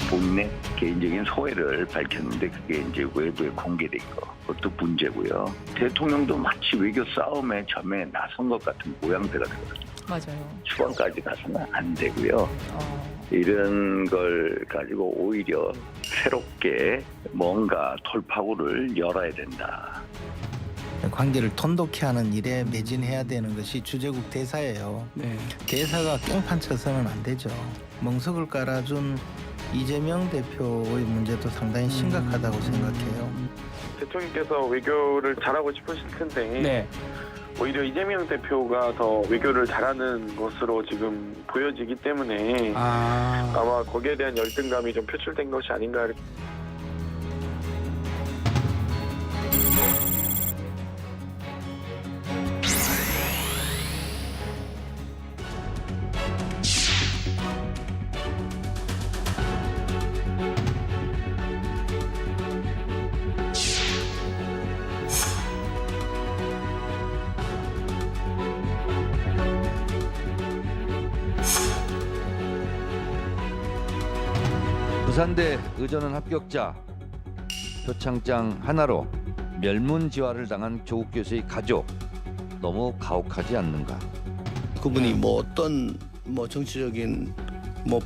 본인의 개인적인 소회를 밝혔는데 그게 이제 외부에 공개된 거, 그것도 문제고요. 대통령도 마치 외교 싸움에 점에 나선 것 같은 모양새가 되거든요. 맞아요. 추방까지 가서는 안 되고요. 이런 걸 가지고 오히려 새롭게 뭔가 돌파구를 열어야 된다. 관계를 돈독히 하는 일에 매진해야 되는 것이 주재국 대사예요. 네. 대사가 깽판 쳐서는 안 되죠. 멍석을 깔아준 이재명 대표의 문제도 상당히 심각하다고 생각해요. 대통령께서 외교를 잘하고 싶으실 텐데 네. 오히려 이재명 대표가 더 외교를 잘하는 것으로 지금 보여지기 때문에 아마 거기에 대한 열등감이 좀 표출된 것이 아닌가. 부산대 의전원 합격자 표창장 하나로 멸문지화를 당한 조국 교수의 가족, 너무 가혹하지 않는가? 그분이 뭐 어떤 정치적인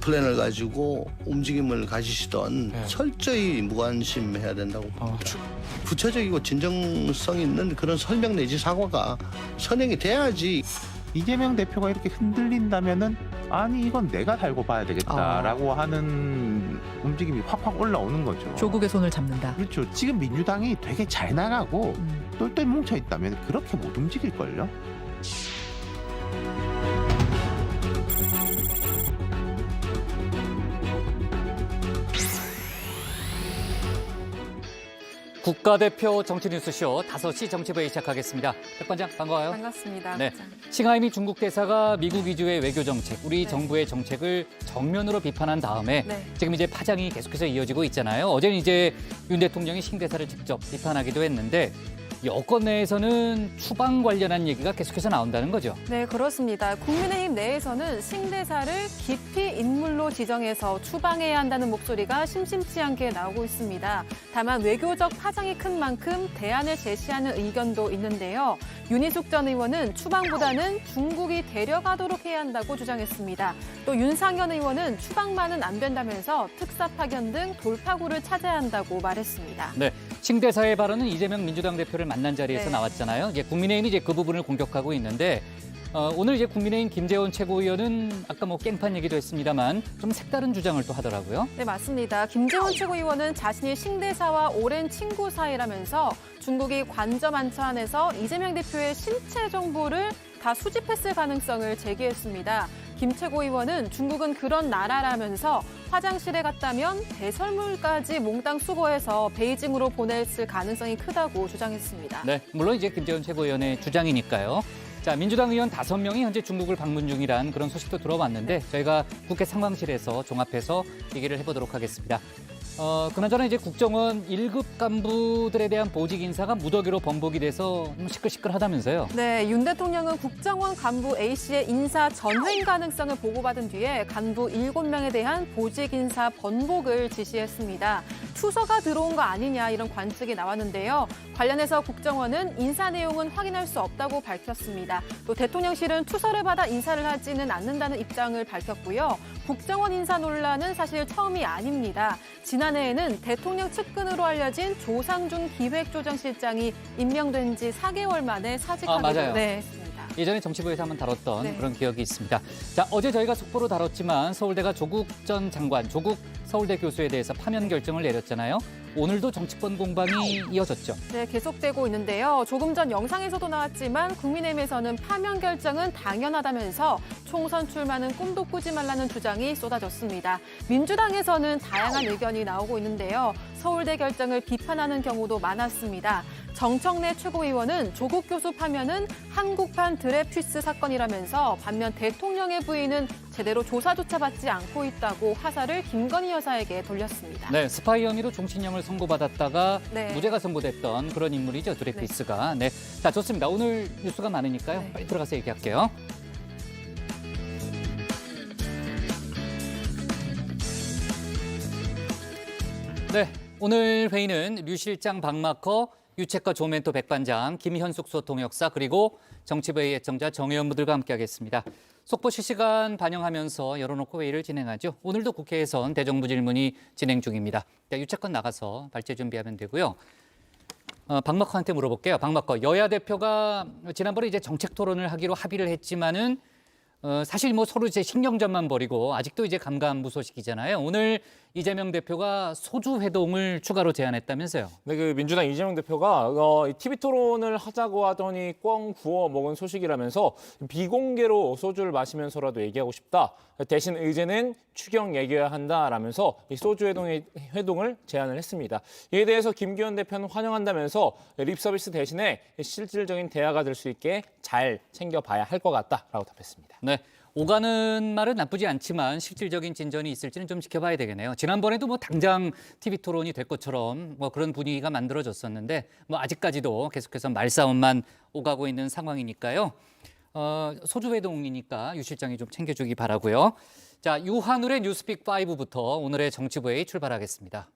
플랜을 가지고 움직임을 가지시던 철저히 무관심해야 된다고 봅니다. 구체적이고 진정성 있는 그런 설명 내지 사과가 선행이 돼야지. 이재명 대표가 이렇게 흔들린다면은 아니 이건 내가 달고 봐야 되겠다라고 하는 움직임이 확확 올라오는 거죠. 조국의 손을 잡는다. 그렇죠. 지금 민주당이 되게 잘 나가고 똘똘 뭉쳐 있다면 그렇게 못 움직일걸요. 국가대표 정치뉴스쇼 5시 정치부에 시작하겠습니다. 백반장 반가워요. 반갑습니다. 네. 칭하이미 중국 대사가 미국 위주의 외교 정책, 우리 정부의 정책을 정면으로 비판한 다음에 지금 이제 파장이 계속해서 이어지고 있잖아요. 어제는 이제 윤 대통령이 신 대사를 직접 비판하기도 했는데 여권 내에서는 추방 관련한 얘기가 계속해서 나온다는 거죠. 네, 그렇습니다. 국민의힘 내에서는 신 대사를 기피 인물로 지정해서 추방해야 한다는 목소리가 심심치 않게 나오고 있습니다. 다만 외교적 파장이 큰 만큼 대안을 제시하는 의견도 있는데요. 윤희숙 전 의원은 추방보다는 중국이 데려가도록 해야 한다고 주장했습니다. 또 윤상현 의원은 추방만은 안 된다면서 특사 파견 등 돌파구를 찾아야 한다고 말했습니다. 네. 신 대사의 발언은 이재명 민주당 대표를 만난 자리에서 나왔잖아요. 이제 국민의힘이 이제 그 부분을 공격하고 있는데 오늘 이제 국민의힘 김재원 최고위원은 아까 깽판 얘기도 했습니다만 좀 색다른 주장을 또 하더라고요. 네, 맞습니다. 김재원 최고위원은 자신이 신 대사와 오랜 친구 사이라면서 중국이 관저 만찬에서 이재명 대표의 신체 정보를 다 수집했을 가능성을 제기했습니다. 김 최고위원은 중국은 그런 나라라면서 화장실에 갔다면 배설물까지 몽땅 수거해서 베이징으로 보냈을 가능성이 크다고 주장했습니다. 네, 물론 이제 김재원 최고위원의 주장이니까요. 자, 민주당 의원 5명이 현재 중국을 방문 중이란 그런 소식도 들어왔는데 저희가 국회 상황실에서 종합해서 얘기를 해보도록 하겠습니다. 그나저나 이제 국정원 1급 간부들에 대한 보직 인사가 무더기로 번복이 돼서 시끌시끌하다면서요. 네, 윤 대통령은 국정원 간부 A씨의 인사 전횡 가능성을 보고받은 뒤에 간부 7명에 대한 보직 인사 번복을 지시했습니다. 투서가 들어온 거 아니냐 이런 관측이 나왔는데요. 관련해서 국정원은 인사 내용은 확인할 수 없다고 밝혔습니다. 또 대통령실은 투서를 받아 인사를 하지는 않는다는 입장을 밝혔고요. 국정원 인사 논란은 사실 처음이 아닙니다. 지난해에는 대통령 측근으로 알려진 조상준 기획조정실장이 임명된 지 4개월 만에 사직하기도 했습니다. 예전에 정치부에서 한번 다뤘던 네. 그런 기억이 있습니다. 자, 어제 저희가 속보로 다뤘지만 서울대가 조국 전 장관, 조국 서울대 교수에 대해서 파면 결정을 내렸잖아요. 오늘도 정치권 공방이 이어졌죠. 네, 계속되고 있는데요. 조금 전 영상에서도 나왔지만 국민의힘에서는 파면 결정은 당연하다면서 총선 출마는 꿈도 꾸지 말라는 주장이 쏟아졌습니다. 민주당에서는 다양한 의견이 나오고 있는데요. 서울대 결정을 비판하는 경우도 많았습니다. 정청래 최고위원은 조국 교수 파면은 한국판 드레피스 사건이라면서 반면 대통령의 부인은 제대로 조사조차 받지 않고 있다고 화살을 김건희 여사에게 돌렸습니다. 네, 스파이 혐의로 종신형을 선고받았다가 네. 무죄가 선고됐던 그런 인물이죠, 드레피스가. 네. 자, 좋습니다. 오늘 뉴스가 많으니까요. 네. 빨리 들어가서 얘기할게요. 네, 오늘 회의는 류 실장 박마커, 유채커 조멘토 백반장, 김현숙 소통역사 그리고 정치부의 예청자 정의원 분들과 함께하겠습니다. 속보 실시간 반영하면서 열어놓고 회의를 진행하죠. 오늘도 국회에선 대정부 질문이 진행 중입니다. 자, 유채권 나가서 발제 준비하면 되고요. 박마커한테 물어볼게요. 박마커, 여야 대표가 지난번에 이제 정책 토론을 하기로 합의를 했지만은 사실 뭐 서로 이제 신경전만 벌이고 아직도 이제 감감무소식이잖아요. 오늘 이재명 대표가 소주 회동을 추가로 제안했다면서요. 네, 그 민주당 이재명 대표가 TV 토론을 하자고 하더니 꽝 구워 먹은 소식이라면서 비공개로 소주를 마시면서라도 얘기하고 싶다. 대신 의제는 추경 얘기해야 한다라면서 이 소주 회동을 제안을 했습니다. 이에 대해서 김기현 대표는 환영한다면서 립서비스 대신에 실질적인 대화가 될 수 있게 잘 챙겨봐야 할 것 같다라고 답했습니다. 네. 오가는 말은 나쁘지 않지만 실질적인 진전이 있을지는 좀 지켜봐야 되겠네요. 지난번에도 뭐 당장 TV 토론이 될 것처럼 뭐 그런 분위기가 만들어졌었는데 뭐 아직까지도 계속해서 말싸움만 오가고 있는 상황이니까요. 소주 회동이니까 유 실장이 좀 챙겨주기 바라고요. 자, 유한울의 뉴스픽 5부터 오늘의 정치부회의 출발하겠습니다.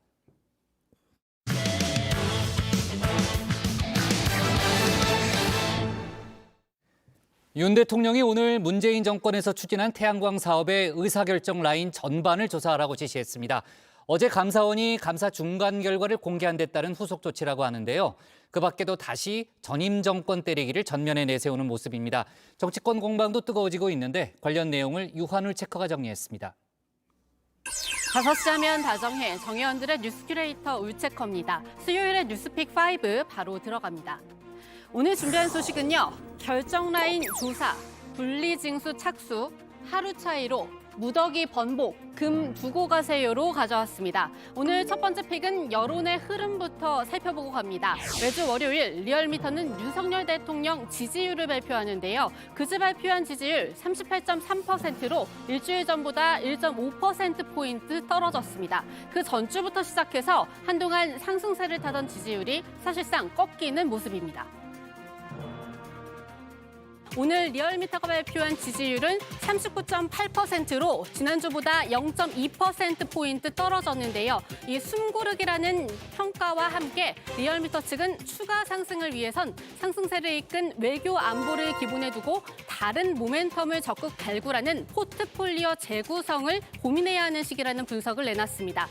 윤 대통령이 오늘 문재인 정권에서 추진한 태양광 사업의 의사결정 라인 전반을 조사하라고 지시했습니다. 어제 감사원이 감사 중간 결과를 공개한 데 따른 후속 조치라고 하는데요. 그 밖에도 다시 전임 정권 때리기를 전면에 내세우는 모습입니다. 정치권 공방도 뜨거워지고 있는데 관련 내용을 유한울 체커가 정리했습니다. 5시 하면 다정해 정의원들의 뉴스 큐레이터 울체커입니다. 수요일의 뉴스픽 5 바로 들어갑니다. 오늘 준비한 소식은요. 결정 라인 조사, 분리징수 착수, 하루 차이로 무더기 번복, 금 두고 가세요로 가져왔습니다. 오늘 첫 번째 픽은 여론의 흐름부터 살펴보고 갑니다. 매주 월요일 리얼미터는 윤석열 대통령 지지율을 발표하는데요. 그제 발표한 지지율 38.3%로 일주일 전보다 1.5%포인트 떨어졌습니다. 그 전주부터 시작해서 한동안 상승세를 타던 지지율이 사실상 꺾이는 모습입니다. 오늘 리얼미터가 발표한 지지율은 39.8%로 지난주보다 0.2%포인트 떨어졌는데요. 이 숨고르기라는 평가와 함께 리얼미터 측은 추가 상승을 위해선 상승세를 이끈 외교 안보를 기본에 두고 다른 모멘텀을 적극 발굴하는 포트폴리오 재구성을 고민해야 하는 시기라는 분석을 내놨습니다.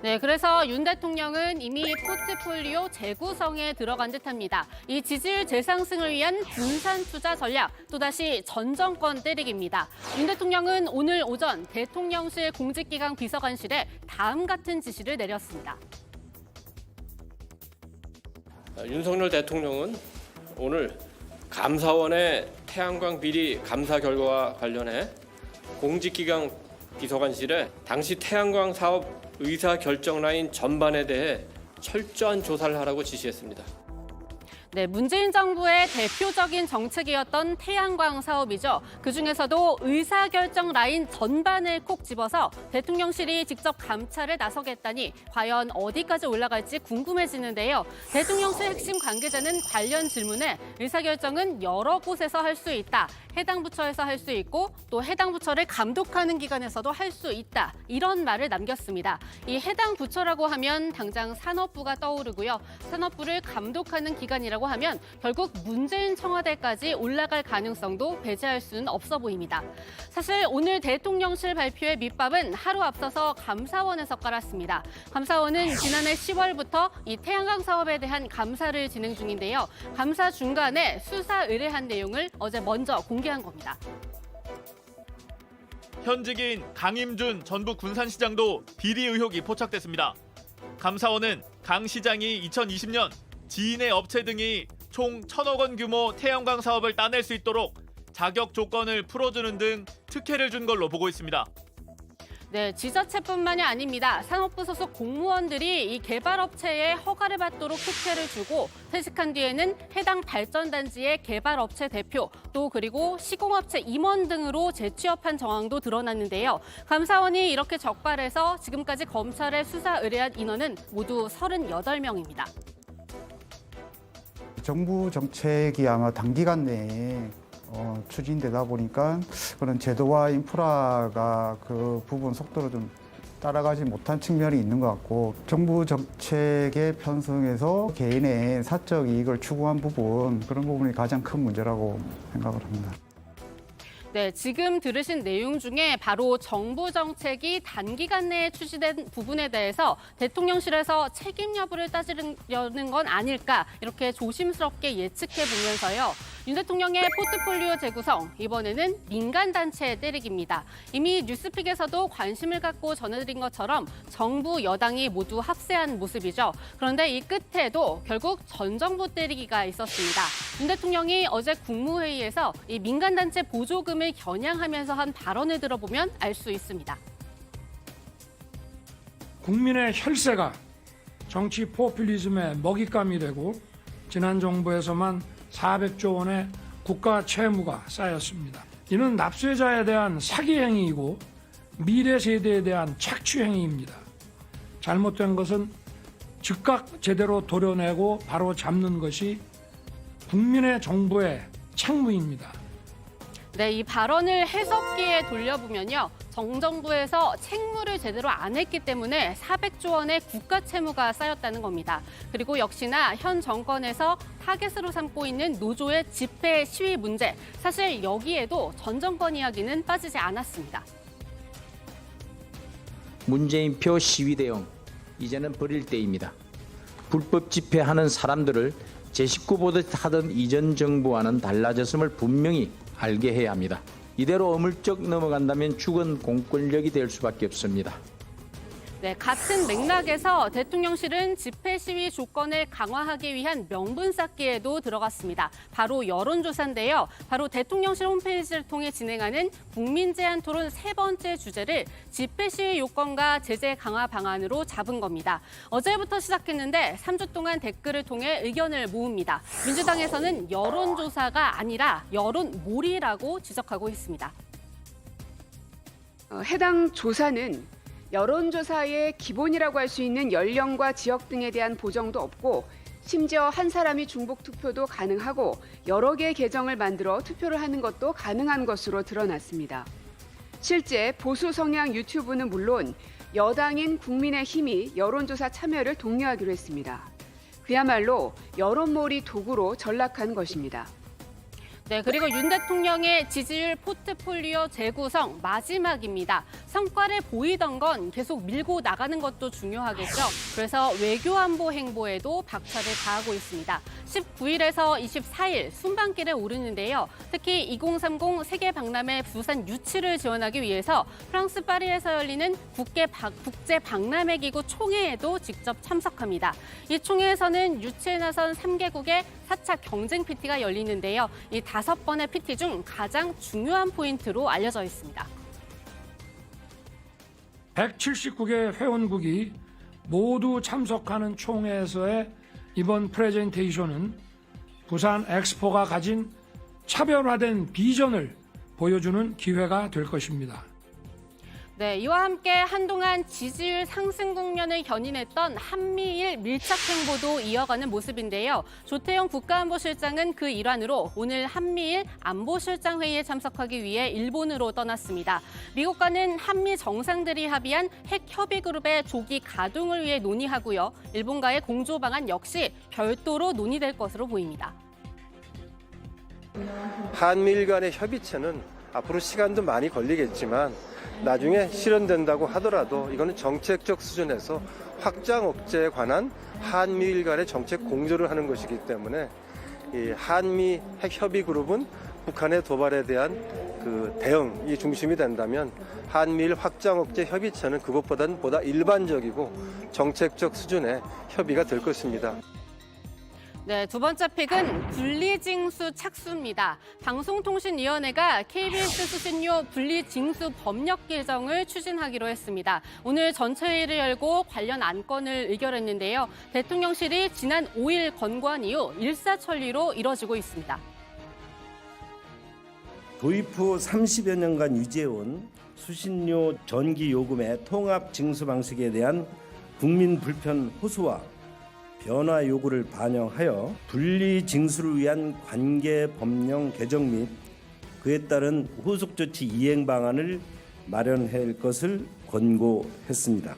네, 그래서 윤 대통령은 이미 포트폴리오 재구성에 들어간 듯합니다. 이 지지율 재상승을 위한 분산 투자 전략, 또다시 전 정권 때리기입니다. 윤 대통령은 오늘 오전 대통령실 공직기강 비서관실에 다음 같은 지시를 내렸습니다. 윤석열 대통령은 오늘 감사원의 태양광 비리 감사 결과와 관련해 공직기강 비서관실에 당시 태양광 사업 의사결정 라인 전반에 대해 철저한 조사를 하라고 지시했습니다. 네, 문재인 정부의 대표적인 정책이었던 태양광 사업이죠. 그중에서도 의사결정 라인 전반을 콕 집어서 대통령실이 직접 감찰에 나서겠다니 과연 어디까지 올라갈지 궁금해지는데요. 대통령실 핵심 관계자는 관련 질문에 의사결정은 여러 곳에서 할 수 있다. 해당 부처에서 할 수 있고 또 해당 부처를 감독하는 기관에서도 할 수 있다. 이런 말을 남겼습니다. 이 해당 부처라고 하면 당장 산업부가 떠오르고요. 산업부를 감독하는 기관이라고 하면 결국 문재인 청와대까지 올라갈 가능성도 배제할 수는 없어 보입니다. 사실 오늘 대통령실 발표의 밑밥은 하루 앞서서 감사원에서 깔았습니다. 감사원은 지난해 10월부터 이 태양광 사업에 대한 감사를 진행 중인데요. 감사 중간에 수사 의뢰한 내용을 어제 먼저 공개한 겁니다. 현직인 강임준 전북 군산시장도 비리 의혹이 포착됐습니다. 감사원은 강 시장이 2020년 지인의 업체 등이 총 1,000억 원 규모 태양광 사업을 따낼 수 있도록 자격 조건을 풀어주는 등 특혜를 준 걸로 보고 있습니다. 네, 지자체뿐만이 아닙니다. 산업부 소속 공무원들이 이 개발업체에 허가를 받도록 특혜를 주고 퇴직한 뒤에는 해당 발전단지의 개발업체 대표, 또 그리고 시공업체 임원 등으로 재취업한 정황도 드러났는데요. 감사원이 이렇게 적발해서 지금까지 검찰에 수사 의뢰한 인원은 모두 38명입니다. 정부 정책이 아마 단기간 내에 추진되다 보니까 그런 제도와 인프라가 그 부분 속도를 좀 따라가지 못한 측면이 있는 것 같고, 정부 정책에 편성해서 개인의 사적 이익을 추구한 부분, 그런 부분이 가장 큰 문제라고 생각을 합니다. 네, 지금 들으신 내용 중에 바로 정부 정책이 단기간 내에 출시된 부분에 대해서 대통령실에서 책임 여부를 따지려는 건 아닐까, 이렇게 조심스럽게 예측해 보면서요. 윤 대통령의 포트폴리오 재구성, 이번에는 민간단체에 때리기입니다. 이미 뉴스픽에서도 관심을 갖고 전해드린 것처럼 정부, 여당이 모두 합세한 모습이죠. 그런데 이 끝에도 결국 전 정부 때리기가 있었습니다. 윤 대통령이 어제 국무회의에서 이 민간단체 보조금을 겨냥하면서 한 발언을 들어보면 알 수 있습니다. 국민의 혈세가 정치 포퓰리즘의 먹잇감이 되고 지난 정부에서만 400조 원의 국가 채무가 쌓였습니다. 이는 납세자에 대한 사기 행위이고 미래 세대에 대한 착취 행위입니다. 잘못된 것은 즉각 제대로 도려내고 바로 잡는 것이 국민의 정부의 책무입니다. 네, 이 발언을 해석기에 돌려보면요. 정정부에서 책무를 제대로 안 했기 때문에 400조 원의 국가 채무가 쌓였다는 겁니다. 그리고 역시나 현 정권에서 타겟으로 삼고 있는 노조의 집회 시위 문제. 사실 여기에도 전 정권 이야기는 빠지지 않았습니다. 문재인표 시위 대응, 이제는 버릴 때입니다. 불법 집회하는 사람들을 제 식구 보듯 하던 이전 정부와는 달라졌음을 분명히 알게 해야 합니다. 이대로 어물쩍 넘어간다면 죽은 공권력이 될 수밖에 없습니다. 네, 같은 맥락에서 대통령실은 집회 시위 조건을 강화하기 위한 명분 쌓기에도 들어갔습니다. 바로 여론조사인데요. 바로 대통령실 홈페이지를 통해 진행하는 국민제안 토론 3번째 주제를 집회 시위 요건과 제재 강화 방안으로 잡은 겁니다. 어제부터 시작했는데 3주 동안 댓글을 통해 의견을 모읍니다. 민주당에서는 여론조사가 아니라 여론몰이라고 지적하고 있습니다. 해당 조사는 여론조사의 기본이라고 할 수 있는 연령과 지역 등에 대한 보정도 없고, 심지어 한 사람이 중복 투표도 가능하고 여러 개의 계정을 만들어 투표를 하는 것도 가능한 것으로 드러났습니다. 실제 보수 성향 유튜브는 물론 여당인 국민의힘이 여론조사 참여를 독려하기로 했습니다. 그야말로 여론몰이 도구로 전락한 것입니다. 네, 그리고 윤 대통령의 지지율 포트폴리오 재구성 마지막입니다. 성과를 보이던 건 계속 밀고 나가는 것도 중요하겠죠. 그래서 외교안보 행보에도 박차를 가하고 있습니다. 19일에서 24일 순방길에 오르는데요. 특히 2030 세계 박람회 부산 유치를 지원하기 위해서 프랑스 파리에서 열리는 국제 박람회 기구 총회에도 직접 참석합니다. 이 총회에서는 유치에 나선 3개국의 4차 경쟁 PT가 열리는데요. 이 5번의 PT 중 가장 중요한 포인트로 알려져 있습니다. 179개 회원국이 모두 참석하는 총회에서의 이번 프레젠테이션은 부산 엑스포가 가진 차별화된 비전을 보여주는 기회가 될 것입니다. 네, 이와 함께 한동안 지지율 상승 국면을 견인했던 한미일 밀착 행보도 이어가는 모습인데요. 조태용 국가안보실장은 그 일환으로 오늘 한미일 안보실장 회의에 참석하기 위해 일본으로 떠났습니다. 미국과는 한미 정상들이 합의한 핵 협의 그룹의 조기 가동을 위해 논의하고요. 일본과의 공조 방안 역시 별도로 논의될 것으로 보입니다. 한미일 간의 협의체는 앞으로 시간도 많이 걸리겠지만 나중에 실현된다고 하더라도 이거는 정책적 수준에서 확장 억제에 관한 한미일 간의 정책 공조를 하는 것이기 때문에 이 한미 핵협의 그룹은 북한의 도발에 대한 그 대응이 중심이 된다면 한미일 확장 억제 협의체는 그것보다는 보다 일반적이고 정책적 수준의 협의가 될 것입니다. 네, 두 번째 픽은 분리징수 착수입니다. 방송통신위원회가 KBS 수신료 분리징수 법력 개정을 추진하기로 했습니다. 오늘 전체 회의를 열고 관련 안건을 의결했는데요. 대통령실이 지난 5일 권고한 이후 일사천리로 이뤄지고 있습니다. 도입 후 30여 년간 유지해온 수신료 전기 요금의 통합 징수 방식에 대한 국민 불편 호소와 변화 요구를 반영하여 분리 징수를 위한 관계 법령 개정 및 그에 따른 후속 조치 이행 방안을 마련할 것을 권고했습니다.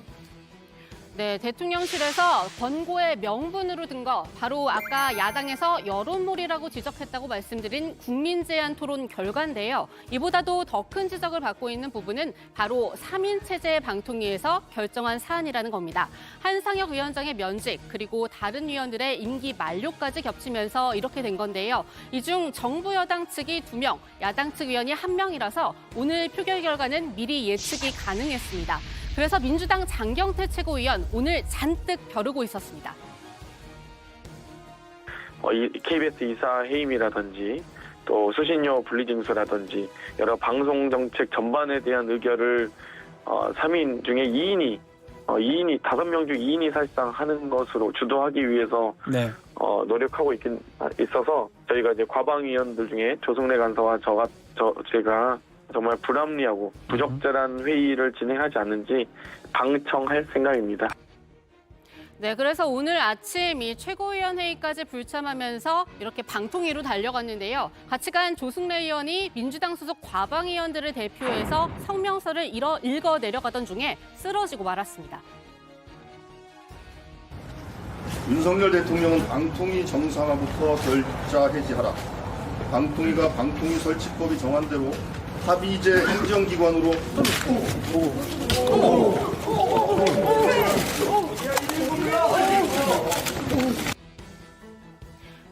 네, 대통령실에서 권고의 명분으로 든 거 바로 아까 야당에서 여론몰이라고 지적했다고 말씀드린 국민제안 토론 결과인데요. 이보다도 더 큰 지적을 받고 있는 부분은 바로 3인 체제 방통위에서 결정한 사안이라는 겁니다. 한상혁 위원장의 면직 그리고 다른 위원들의 임기 만료까지 겹치면서 이렇게 된 건데요. 이 중 정부 여당 측이 2명, 야당 측 위원이 1명이라서 오늘 표결 결과는 미리 예측이 가능했습니다. 그래서 민주당 장경태 최고위원 오늘 잔뜩 벼르고 있었습니다. KBS 이사 해임이라든지 또 수신료 분리징수라든지 여러 방송 정책 전반에 대한 의결을 3인 중에 2인이 5명 중 2인이 사실상 하는 것으로 주도하기 위해서 노력하고 있어서 저희가 이제 과방위원들 중에 조승래 간사와 제가 정말 불합리하고 부적절한 회의를 진행하지 않는지 방청할 생각입니다. 네, 그래서 오늘 아침 이 최고위원 회의까지 불참하면서 이렇게 방통위로 달려갔는데요. 같이 간 조승래 의원이 민주당 소속 과방위원들을 대표해서 성명서를 읽어 내려가던 중에 쓰러지고 말았습니다. 윤석열 대통령은 방통위 정상화부터 결자 해지하라. 방통위가 방통위 설치법이 정한 대로 합의제 행정기관으로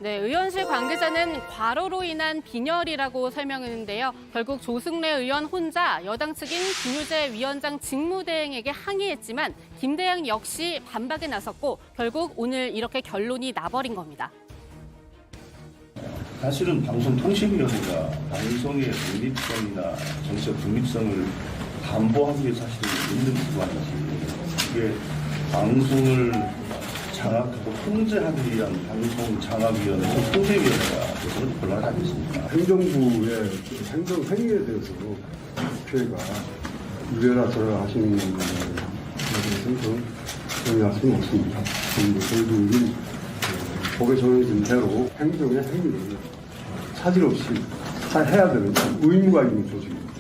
네, 의원실 관계자는 과로로 인한 빈혈이라고 설명했는데요. 결국 조승래 의원 혼자 여당 측인 김유재 위원장 직무대행에게 항의했지만 김대행 역시 반박에 나섰고 결국 오늘 이렇게 결론이 나버린 겁니다. 사실은 방송통신위원회가 방송의 독립성이나 정치적 중립성을 담보하기 위해서 사실은 있는 기관이지 이게 방송을 장악하고 통제하기 위한 방송장악위원회, 통제위원회가 그것은 곤란하지 않습니다. 행정부의 행정 행위에 대해서 국회가 유례나 저래 하시는 것에 대해서는 동의할 수는 없습니다. 저희들이 법에 정해진 대로 행정의 행위를 차질 없이 해야 되는 의무가 있는 조직입니다.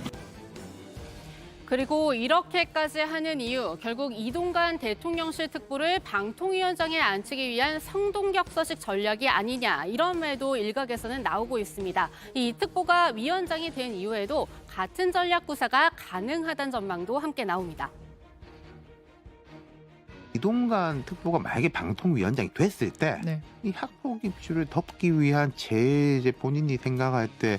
그리고 이렇게까지 하는 이유, 결국 이동관 대통령실 특보를 방통위원장에 앉히기 위한 성동격서식 전략이 아니냐, 이런 말도 일각에서는 나오고 있습니다. 이 특보가 위원장이 된 이후에도 같은 전략 구사가 가능하다는 전망도 함께 나옵니다. 이동관 특보가 만약에 방통위원장이 됐을 때 이 학폭 입주를 덮기 위한 제재 본인이 생각할 때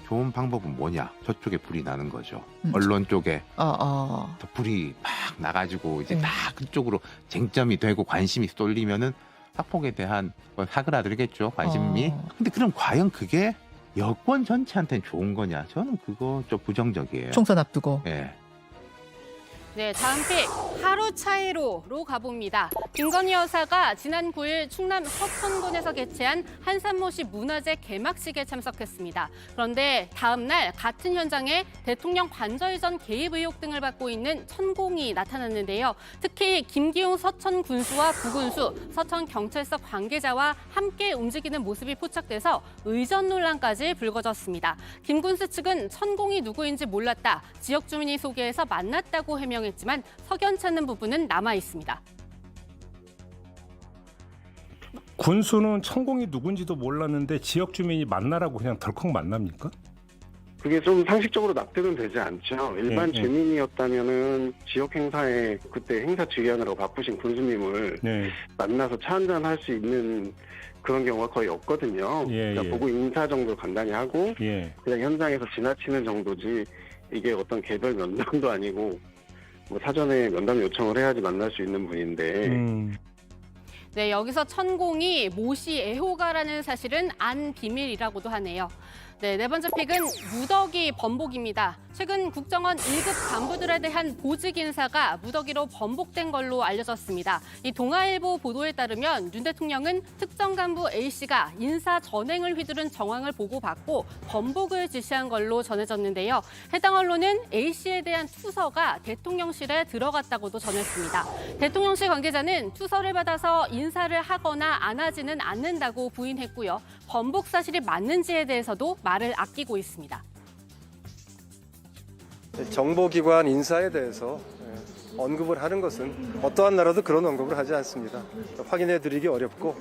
좋은 방법은 뭐냐? 저쪽에 불이 나는 거죠. 언론 쪽에 더 불이 막 나가지고 이제 딱 그쪽으로 쟁점이 되고 관심이 쏠리면은 학폭에 대한 사그라들겠죠, 관심이. 근데 그럼 과연 그게 여권 전체한테는 좋은 거냐? 저는 그거 좀 부정적이에요. 총선 앞두고. 예. 네, 다음 픽 하루 차이로로 가봅니다. 김건희 여사가 지난 9일 충남 서천군에서 개최한 한산모시 문화제 개막식에 참석했습니다. 그런데 다음 날 같은 현장에 대통령 관저이전 개입 의혹 등을 받고 있는 천공이 나타났는데요. 특히 김기웅 서천 군수와 구군수, 서천 경찰서 관계자와 함께 움직이는 모습이 포착돼서 의전 논란까지 불거졌습니다. 김 군수 측은 천공이 누구인지 몰랐다, 지역 주민이 소개해서 만났다고 해명했지만 석연치 않는 부분은 남아 있습니다. 군수는 천공이 누군지도 몰랐는데 지역 주민이 만나라고 그냥 덜컥 만납니까? 그게 좀 상식적으로 납득은 되지 않죠. 일반 주민이었다면은 지역 행사에 그때 행사 지휘하느라고 바쁘신 군수님을 만나서 차 한잔 할 수 있는 그런 경우가 거의 없거든요. 그러니까 보고 인사 정도 간단히 하고 그냥 현장에서 지나치는 정도지 이게 어떤 개별 면담도 아니고 뭐 사전에 면담 요청을 해야지 만날 수 있는 분인데. 네, 여기서 천공이 모시 애호가라는 사실은 안 비밀이라고도 하네요. 네, 네 번째 픽은 무더기 번복입니다. 최근 국정원 1급 간부들에 대한 보직 인사가 무더기로 번복된 걸로 알려졌습니다. 이 동아일보 보도에 따르면 윤 대통령은 특정 간부 A씨가 인사 전횡을 휘두른 정황을 보고받고 번복을 지시한 걸로 전해졌는데요. 해당 언론은 A씨에 대한 투서가 대통령실에 들어갔다고도 전했습니다. 대통령실 관계자는 투서를 받아서 인사를 하거나 안 하지는 않는다고 부인했고요. 번복 사실이 맞는지에 대해서도 말을 아끼고 있습니다. 정보기관 인사에 대해서 언급을 하는 것은 어떠한 나라도 그런 언급을 하지 않습니다. 확인해드리기 어렵고.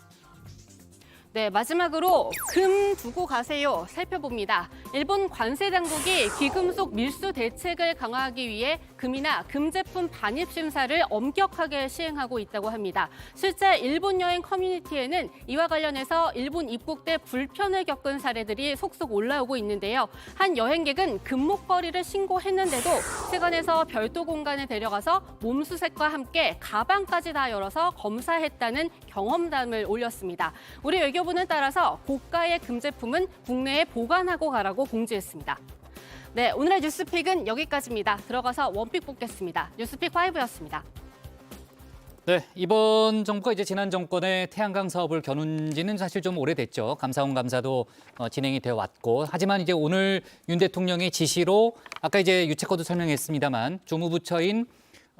네, 마지막으로 금 두고 가세요 살펴봅니다. 일본 관세 당국이 귀금속 밀수 대책을 강화하기 위해 금이나 금제품 반입 심사를 엄격하게 시행하고 있다고 합니다. 실제 일본 여행 커뮤니티에는 이와 관련해서 일본 입국 때 불편을 겪은 사례들이 속속 올라오고 있는데요. 한 여행객은 금목걸이를 신고했는데도 세관에서 별도 공간에 데려가서 몸수색과 함께 가방까지 다 열어서 검사했다는 경험담을 올렸습니다. 우리 외교부는 따라서 고가의 금제품은 국내에 보관하고 가라고 공지했습니다. 네, 오늘의 뉴스픽은 여기까지입니다. 들어가서 원픽 뽑겠습니다. 뉴스픽 5였습니다. 네, 이번 정부가 이제 지난 정권의 태양광 사업을 겨눈 지는 사실 좀 오래됐죠. 감사원 감사도 진행이 되어 왔고, 하지만 이제 오늘 윤 대통령의 지시로 아까 이제 유채커도 설명했습니다만 주무부처인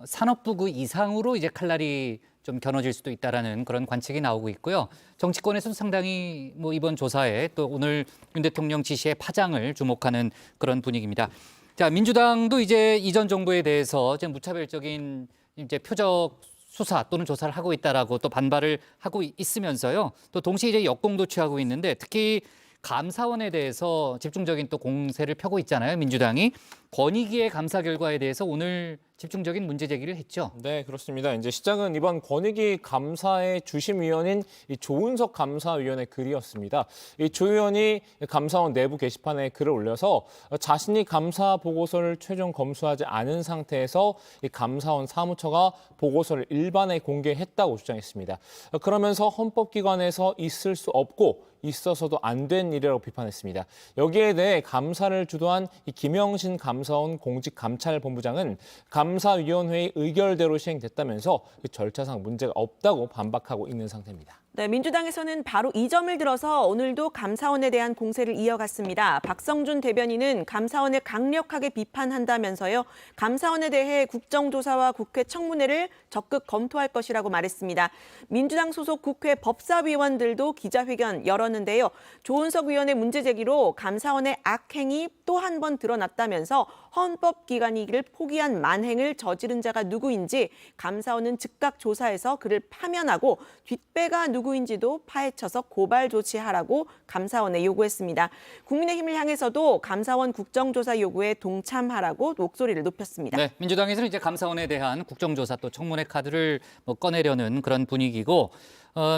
산업부 그 이상으로 이제 칼날이 좀 겨눠질 수도 있다라는 그런 관측이 나오고 있고요. 정치권에서도 상당히 뭐 이번 조사에 또 오늘 윤 대통령 지시의 파장을 주목하는 그런 분위기입니다. 자, 민주당도 이제 이전 정부에 대해서 이제 무차별적인 이제 표적 수사 또는 조사를 하고 있다라고 또 반발을 하고 있으면서요. 또 동시에 이제 역공도 취하고 있는데 특히 감사원에 대해서 집중적인 또 공세를 펴고 있잖아요. 민주당이 권익위의 감사 결과에 대해서 오늘 집중적인 문제 제기를 했죠. 네, 그렇습니다. 이제 시작은 이번 권익위 감사의 주심위원인 이 조은석 감사위원의 글이었습니다. 이 조 의원이 감사원 내부 게시판에 글을 올려서 자신이 감사 보고서를 최종 검수하지 않은 상태에서 이 감사원 사무처가 보고서를 일반에 공개했다고 주장했습니다. 그러면서 헌법기관에서 있을 수 없고 있어서도 안 된 일이라고 비판했습니다. 여기에 대해 감사를 주도한 이 김영신 감사원 공직감찰본부장은 감사위원회의 의결대로 시행됐다면서 그 절차상 문제가 없다고 반박하고 있는 상태입니다. 네, 민주당에서는 바로 이 점을 들어서 오늘도 감사원에 대한 공세를 이어갔습니다. 박성준 대변인은 감사원을 강력하게 비판한다면서요. 감사원에 대해 국정조사와 국회 청문회를 적극 검토할 것이라고 말했습니다. 민주당 소속 국회 법사위원들도 기자회견 열었는데요. 조은석 의원의 문제 제기로 감사원의 악행이 또 한 번 드러났다면서 헌법기관이기를 포기한 만행을 저지른 자가 누구인지 감사원은 즉각 조사해서 그를 파면하고 뒷배가 누구인지도 파헤쳐서 고발 조치하라고 감사원에 요구했습니다. 국민의힘을 향해서도 감사원 국정조사 요구에 동참하라고 목소리를 높였습니다. 네, 민주당에서는 이제 감사원에 대한 국정조사 또 청문회 카드를 꺼내려는 그런 분위기고,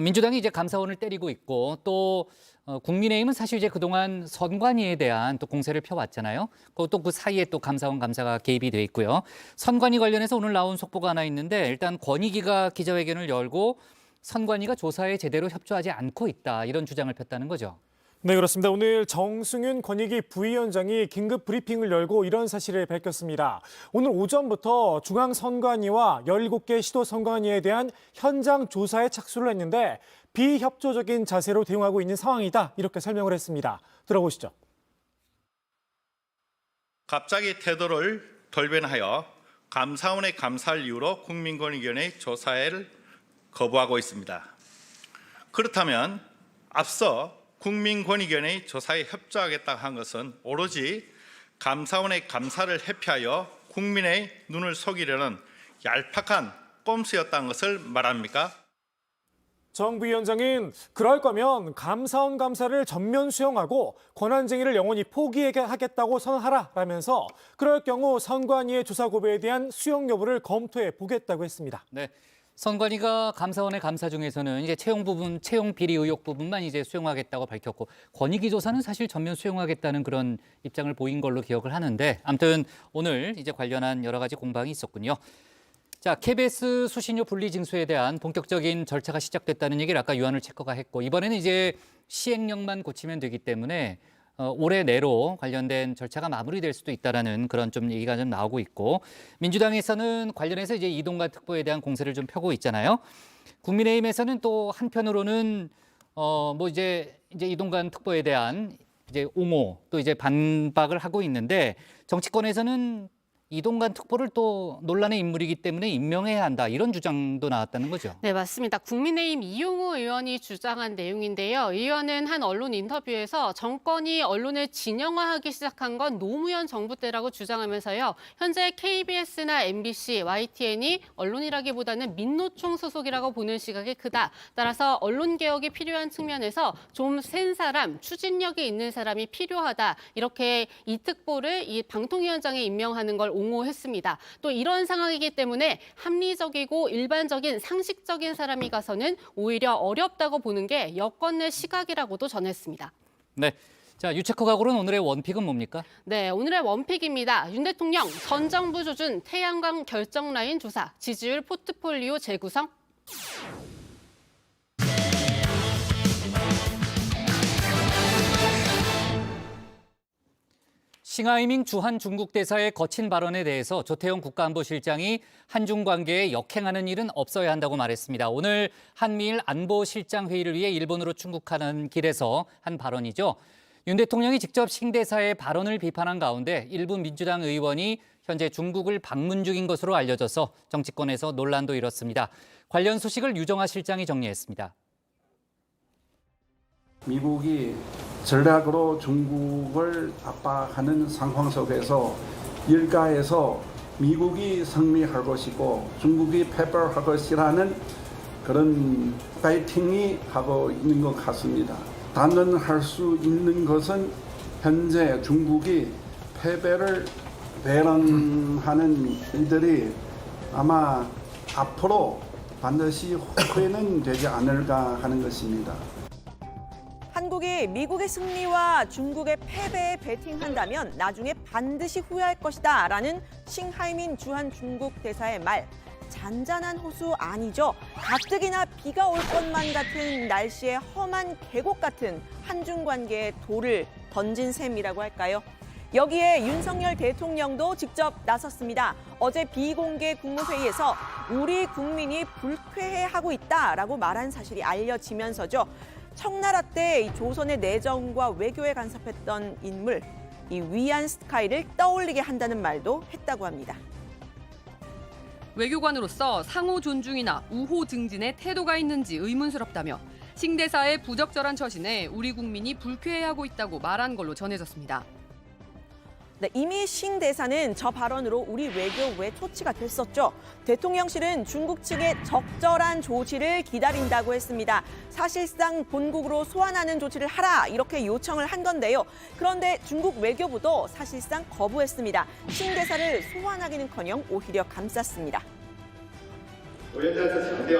민주당이 이제 감사원을 때리고 있고 또 국민의힘은 사실 이제 그동안 선관위에 대한 또 공세를 펴왔잖아요. 또 그 사이에 또 감사원 감사가 개입이 돼 있고요. 선관위 관련해서 오늘 나온 속보가 하나 있는데 일단 권익위가 기자회견을 열고 선관위가 조사에 제대로 협조하지 않고 있다 이런 주장을 폈다는 거죠. 네, 그렇습니다. 오늘 정승윤 권익위 부위원장이 긴급 브리핑을 열고 이런 사실을 밝혔습니다. 오늘 오전부터 중앙선관위와 17개 시도선관위에 대한 현장 조사에 착수를 했는데 비협조적인 자세로 대응하고 있는 상황이다 이렇게 설명을 했습니다. 들어보시죠. 갑자기 태도를 돌변하여 감사원의 감사를 이유로 국민권익위원회 조사를 거부하고 있습니다. 그렇다면 앞서 국민권익위원회 조사에 협조하겠다고 한 것은 오로지 감사원의 감사를 회피하여 국민의 눈을 속이려는 얄팍한 꼼수였다는 것을 말합니까? 정 부위원장은 그럴 거면 감사원 감사를 전면 수용하고 권한쟁의를 영원히 포기하겠다고 선언하라라면서 그럴 경우 선관위의 조사 고배에 대한 수용 여부를 검토해 보겠다고 했습니다. 네. 선관위가 감사원의 감사 중에서는 이제 채용 비리 의혹 부분만 이제 수용하겠다고 밝혔고 권익위 조사는 사실 전면 수용하겠다는 그런 입장을 보인 걸로 기억을 하는데 아무튼 오늘 이제 관련한 여러 가지 공방이 있었군요. 자, KBS 수신료 분리 징수에 대한 본격적인 절차가 시작됐다는 얘기를 아까 유한을 체커가 했고 이번에는 이제 시행령만 고치면 되기 때문에 올해 내로 관련된 절차가 마무리될 수도 있다라는 그런 좀 얘기가 좀 나오고 있고 민주당에서는 관련해서 이제 이동관 특보에 대한 공세를 좀 펴고 있잖아요. 국민의힘에서는 또 한편으로는 뭐 이제 이동관 특보에 대한 이제 옹호 또 이제 반박을 하고 있는데 정치권에서는 이동관 특보를 또 논란의 인물이기 때문에 임명해야 한다 이런 주장도 나왔다는 거죠. 네, 맞습니다. 국민의힘 이용우 의원이 주장한 내용인데요. 이 의원은 한 언론 인터뷰에서 정권이 언론을 진영화하기 시작한 건 노무현 정부 때라고 주장하면서요. 현재 KBS나 MBC, YTN이 언론이라기보다는 민노총 소속이라고 보는 시각이 크다. 따라서 언론개혁이 필요한 측면에서 좀 센 사람, 추진력이 있는 사람이 필요하다. 이렇게 이 특보를 이 방통위원장에 임명하는 걸 옹호했습니다. 또 이런 상황이기 때문에 합리적이고 일반적인 상식적인 사람이 가서는 오히려 어렵다고 보는 게 여권 내 시각이라고도 전했습니다. 네. 자, 유체커 각오는 오늘의 원픽은 뭡니까? 네, 오늘의 원픽입니다. 윤 대통령 전 정부 조준 태양광 결정 라인 조사, 지지율 포트폴리오 재구성. 싱하이밍 주한 중국 대사의 거친 발언에 대해서 조태용 국가안보실장이 한중 관계에 역행하는 일은 없어야 한다고 말했습니다. 오늘 한미일 안보실장 회의를 위해 일본으로 출국하는 길에서 한 발언이죠. 윤 대통령이 직접 싱 대사의 발언을 비판한 가운데 일부 민주당 의원이 현재 중국을 방문 중인 것으로 알려져서 정치권에서 논란도 일었습니다. 관련 소식을 유정아 실장이 정리했습니다. 미국이 전략으로 중국을 압박하는 상황 속에서 일가에서 미국이 승리할 것이고 중국이 패배할 것이라는 그런 파이팅이 하고 있는 것 같습니다. 단언할 수 있는 것은 현재 중국이 패배를 배런하는 일들이 아마 앞으로 반드시 후회는 되지 않을까 하는 것입니다. 한국이 미국의 승리와 중국의 패배에 베팅한다면 나중에 반드시 후회할 것이다 라는 싱하이민 주한 중국 대사의 말. 잔잔한 호수 아니죠. 가뜩이나 비가 올 것만 같은 날씨에 험한 계곡 같은 한중 관계에 돌을 던진 셈이라고 할까요? 여기에 윤석열 대통령도 직접 나섰습니다. 어제 비공개 국무회의에서 우리 국민이 불쾌해하고 있다라고 말한 사실이 알려지면서죠. 청나라 때 조선의 내정과 외교에 간섭했던 인물, 이 위안 스카이를 떠올리게 한다는 말도 했다고 합니다. 외교관으로서 상호 존중이나 우호 증진에 태도가 있는지 의문스럽다며 싱 대사의 부적절한 처신에 우리 국민이 불쾌해하고 있다고 말한 걸로 전해졌습니다. 네, 이미 싱 대사는 저 발언으로 우리 외교부의 토치가 됐었죠. 대통령실은 중국 측의 적절한 조치를 기다린다고 했습니다. 사실상 본국으로 소환하는 조치를 하라 이렇게 요청을 한 건데요. 그런데 중국 외교부도 사실상 거부했습니다. 싱 대사를 소환하기는커녕 오히려 감쌌습니다. 我愿再次强调，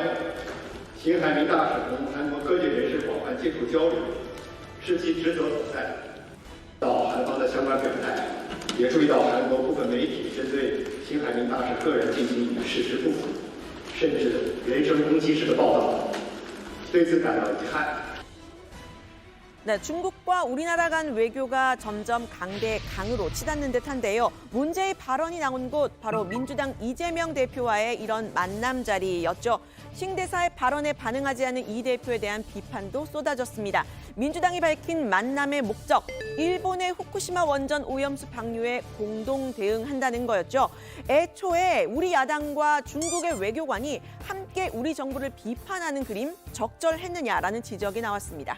辛海明大使同韩国各界人士广泛接触交流，是其职责所在。到韩方的相关表态。 也注意到韩国部分媒体针对辛海明大使个人进行与事实不符，甚至人身攻击式的报道，对此感到遗憾。 네, 중국과 우리나라 간 외교가 점점 강대 강으로 치닫는 듯한데요. 문제의 발언이 나온 곳 바로 민주당 이재명 대표와의 이런 만남 자리였죠. 싱 대사의 발언에 반응하지 않은 이 대표에 대한 비판도 쏟아졌습니다. 민주당이 밝힌 만남의 목적, 일본의 후쿠시마 원전 오염수 방류에 공동 대응한다는 거였죠. 애초에 우리 야당과 중국의 외교관이 함께 우리 정부를 비판하는 그림 적절했느냐라는 지적이 나왔습니다.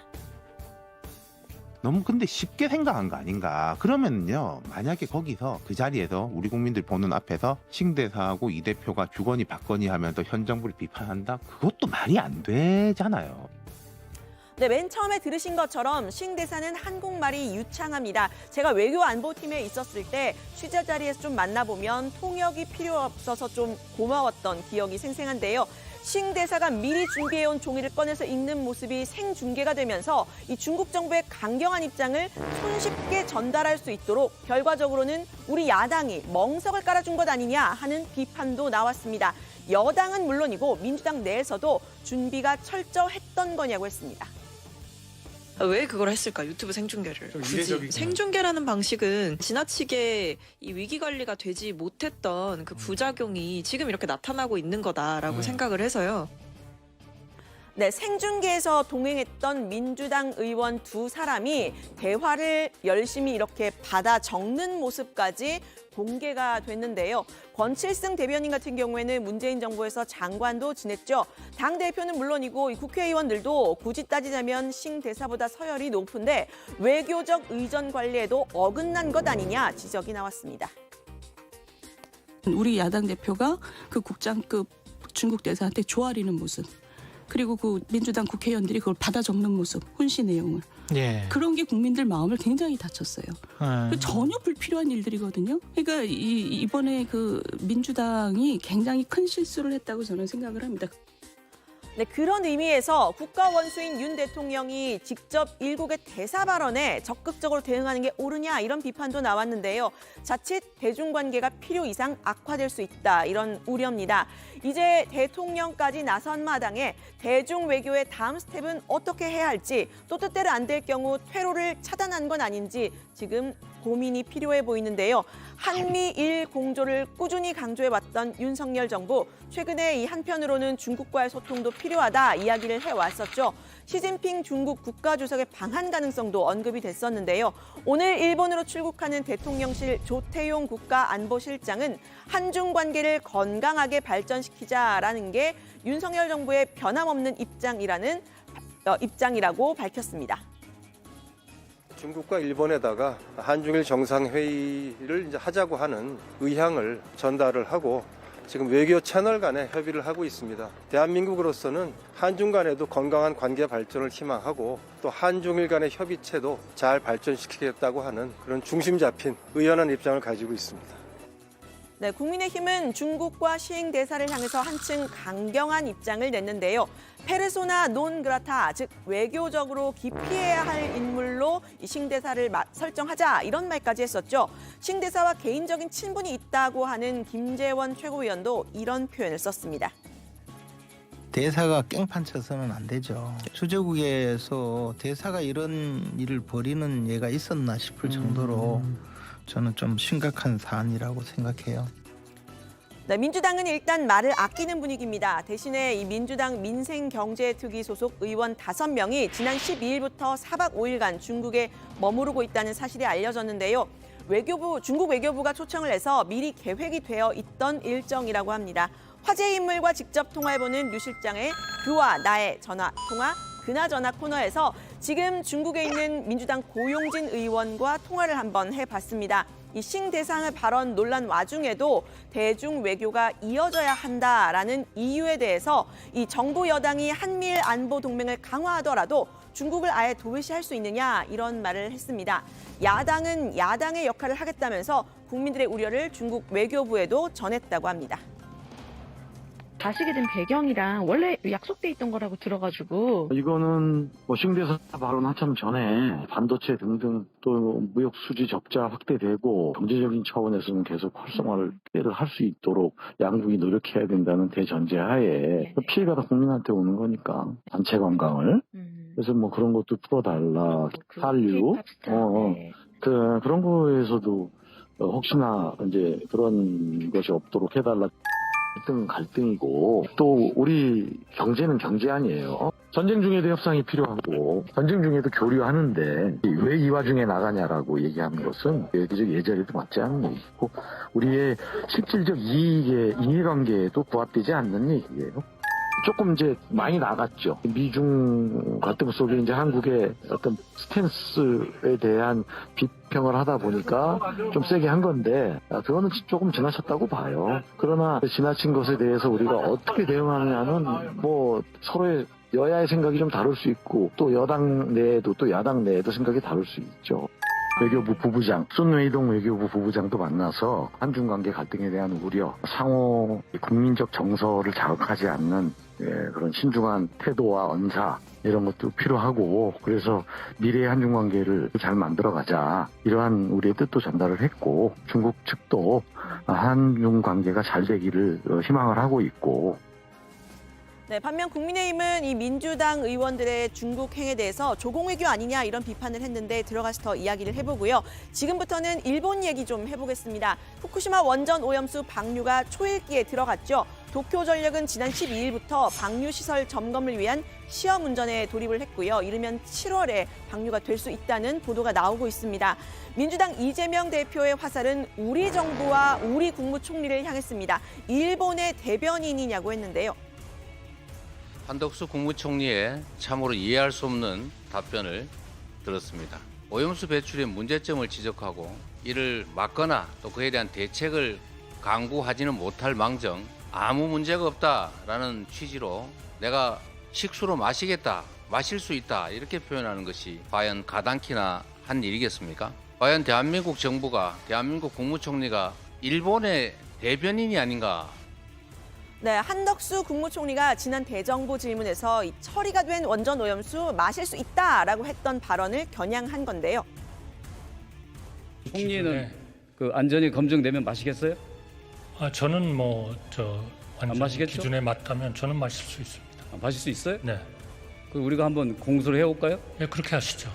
너무 근데 쉽게 생각한 거 아닌가. 그러면요, 만약에 거기서 그 자리에서 우리 국민들 보는 앞에서 싱 대사하고 이 대표가 주거니 받거니 하면서 현 정부를 비판한다? 그것도 말이 안 되잖아요. 네, 맨 처음에 들으신 것처럼 싱 대사는 한국말이 유창합니다. 제가 외교안보팀에 있었을 때 취재 자리에서 좀 만나보면 통역이 필요 없어서 좀 고마웠던 기억이 생생한데요. 싱 대사가 미리 준비해온 종이를 꺼내서 읽는 모습이 생중계가 되면서 이 중국 정부의 강경한 입장을 손쉽게 전달할 수 있도록 결과적으로는 우리 야당이 멍석을 깔아준 것 아니냐 하는 비판도 나왔습니다. 여당은 물론이고 민주당 내에서도 준비가 철저했던 거냐고 했습니다. 왜 그걸 했을까? 유튜브 생중계를. 굳이 생중계라는 방식은 지나치게 이 위기 관리가 되지 못했던 그 부작용이 지금 이렇게 나타나고 있는 거다라고 생각을 해서요. 네, 생중계에서 동행했던 민주당 의원 두 사람이 대화를 열심히 이렇게 받아 적는 모습까지 공개가 됐는데요. 권칠승 대변인 같은 경우에는 문재인 정부에서 장관도 지냈죠. 당대표는 물론이고 이 국회의원들도 굳이 따지자면 신 대사보다 서열이 높은데 외교적 의전 관리에도 어긋난 것 아니냐 지적이 나왔습니다. 우리 야당 대표가 그 국장급 중국 대사한테 조아리는 모습. 그리고 그 민주당 국회의원들이 그걸 받아 적는 모습, 훈시 내용을. 예. 그런 게 국민들 마음을 굉장히 다쳤어요. 전혀 불필요한 일들이거든요. 그러니까 이번에 그 민주당이 굉장히 큰 실수를 했다고 저는 생각을 합니다. 네, 그런 의미에서 국가 원수인 윤 대통령이 직접 일국의 대사 발언에 적극적으로 대응하는 게 옳으냐 이런 비판도 나왔는데요. 자칫 대중관계가 필요 이상 악화될 수 있다 이런 우려입니다. 이제 대통령까지 나선 마당에 대중 외교의 다음 스텝은 어떻게 해야 할지 또 뜻대로 안 될 경우 퇴로를 차단한 건 아닌지 지금 고민이 필요해 보이는데요. 한미일 공조를 꾸준히 강조해왔던 윤석열 정부, 최근에 이 한편으로는 중국과의 소통도 필요하다 이야기를 해왔었죠. 시진핑 중국 국가주석의 방한 가능성도 언급이 됐었는데요. 오늘 일본으로 출국하는 대통령실 조태용 국가안보실장은 한중 관계를 건강하게 발전시키자라는 게 윤석열 정부의 변함없는 입장이라고 밝혔습니다. 중국과 일본에다가 한중일 정상회의를 이제 하자고 하는 의향을 전달을 하고 지금 외교 채널 간에 협의를 하고 있습니다. 대한민국으로서는 한중 간에도 건강한 관계 발전을 희망하고 또 한중일 간의 협의체도 잘 발전시키겠다고 하는 그런 중심 잡힌 의연한 입장을 가지고 있습니다. 네, 국민의힘은 중국과 시행 대사를 향해서 한층 강경한 입장을 냈는데요. 페르소나 논 그라타, 즉 외교적으로 기피해야 할 인물로 이 싱대사를 설정하자 이런 말까지 했었죠. 싱대사와 개인적인 친분이 있다고 하는 김재원 최고위원도 이런 표현을 썼습니다. 대사가 깽판 쳐서는 안 되죠. 주재국에서 대사가 이런 일을 벌이는 예가 있었나 싶을 정도로 저는 좀 심각한 사안이라고 생각해요. 네, 민주당은 일단 말을 아끼는 분위기입니다. 대신에 이 민주당 민생경제특위 소속 의원 5명이 지난 12일부터 4박 5일간 중국에 머무르고 있다는 사실이 알려졌는데요. 중국 외교부가 초청을 해서 미리 계획이 되어 있던 일정이라고 합니다. 화제 인물과 직접 통화해보는 류 실장의 그와 나의 전화통화 그나저나 코너에서 지금 중국에 있는 민주당 고용진 의원과 통화를 한번 해봤습니다. 이 싱대상의 발언 논란 와중에도 대중 외교가 이어져야 한다라는 이유에 대해서 이 정부 여당이 한미일 안보 동맹을 강화하더라도 중국을 아예 도외시할 수 있느냐 이런 말을 했습니다. 야당은 야당의 역할을 하겠다면서 국민들의 우려를 중국 외교부에도 전했다고 합니다. 가시게 된 배경이랑 원래 약속돼 있던 거라고 들어가지고 이거는 싱대사 발언 한참 전에 반도체 등등 또 무역 수지 적자 확대되고 경제적인 차원에서는 계속 활성화를 할 수 있도록 양국이 노력해야 된다는 대전제하에 피해가 다 국민한테 오는 거니까 단체 관광을 그래서 뭐 그런 것도 풀어달라 한류 그런 거에서도 혹시나 이제 그런 것이 없도록 해달라. 갈등이고 또 우리 경제는 경제 아니에요. 전쟁 중에도 협상이 필요하고 전쟁 중에도 교류하는데 왜 이 와중에 나가냐라고 얘기하는 것은 외교적 예절에도 맞지 않는 얘기고 우리의 실질적 이해관계에도 부합되지 않는 얘기예요. 조금 이제 많이 나갔죠. 미중 갈등 속에 이제 한국의 어떤 스탠스에 대한 비평을 하다 보니까 좀 세게 한 건데 그거는 조금 지나쳤다고 봐요. 그러나 지나친 것에 대해서 우리가 어떻게 대응하느냐는 뭐 서로의 여야의 생각이 좀 다를 수 있고 또 여당 내에도 또 야당 내에도 생각이 다를 수 있죠. 외교부 부부장, 손웨이동 외교부 부부장도 만나서 한중 관계 갈등에 대한 우려, 상호 국민적 정서를 자극하지 않는 그런 신중한 태도와 언사 이런 것도 필요하고 그래서 미래의 한중 관계를 잘 만들어가자 이러한 우리의 뜻도 전달을 했고 중국 측도 한중 관계가 잘 되기를 희망을 하고 있고. 네, 반면 국민의힘은 이 민주당 의원들의 중국 행에 대해서 조공외교 아니냐 이런 비판을 했는데 들어가서 더 이야기를 해보고요. 지금부터는 일본 얘기 좀 해보겠습니다. 후쿠시마 원전 오염수 방류가 초읽기에 들어갔죠. 도쿄전력은 지난 12일부터 방류시설 점검을 위한 시험 운전에 돌입을 했고요. 이르면 7월에 방류가 될 수 있다는 보도가 나오고 있습니다. 민주당 이재명 대표의 화살은 우리 정부와 우리 국무총리를 향했습니다. 일본의 대변인이냐고 했는데요. 한덕수 국무총리의 참으로 이해할 수 없는 답변을 들었습니다. 오염수 배출의 문제점을 지적하고 이를 막거나 또 그에 대한 대책을 강구하지는 못할 망정 아무 문제가 없다라는 취지로 내가 식수로 마시겠다, 마실 수 있다 이렇게 표현하는 것이 과연 가당키나 한 일이겠습니까? 과연 대한민국 정부가, 대한민국 국무총리가 일본의 대변인이 아닌가? 네, 한덕수 국무총리가 지난 대정부 질문에서 이 처리가 된 원전 오염수 마실 수 있다라고 했던 발언을 겨냥한 건데요. 총리는 그 안전이 검증되면 마시겠어요? 저는 안 마시겠죠? 기준에 맞다면 저는 마실 수 있습니다. 마실 수 있어요? 네. 그럼 우리가 한번 공수를 해볼까요? 네, 그렇게 하시죠.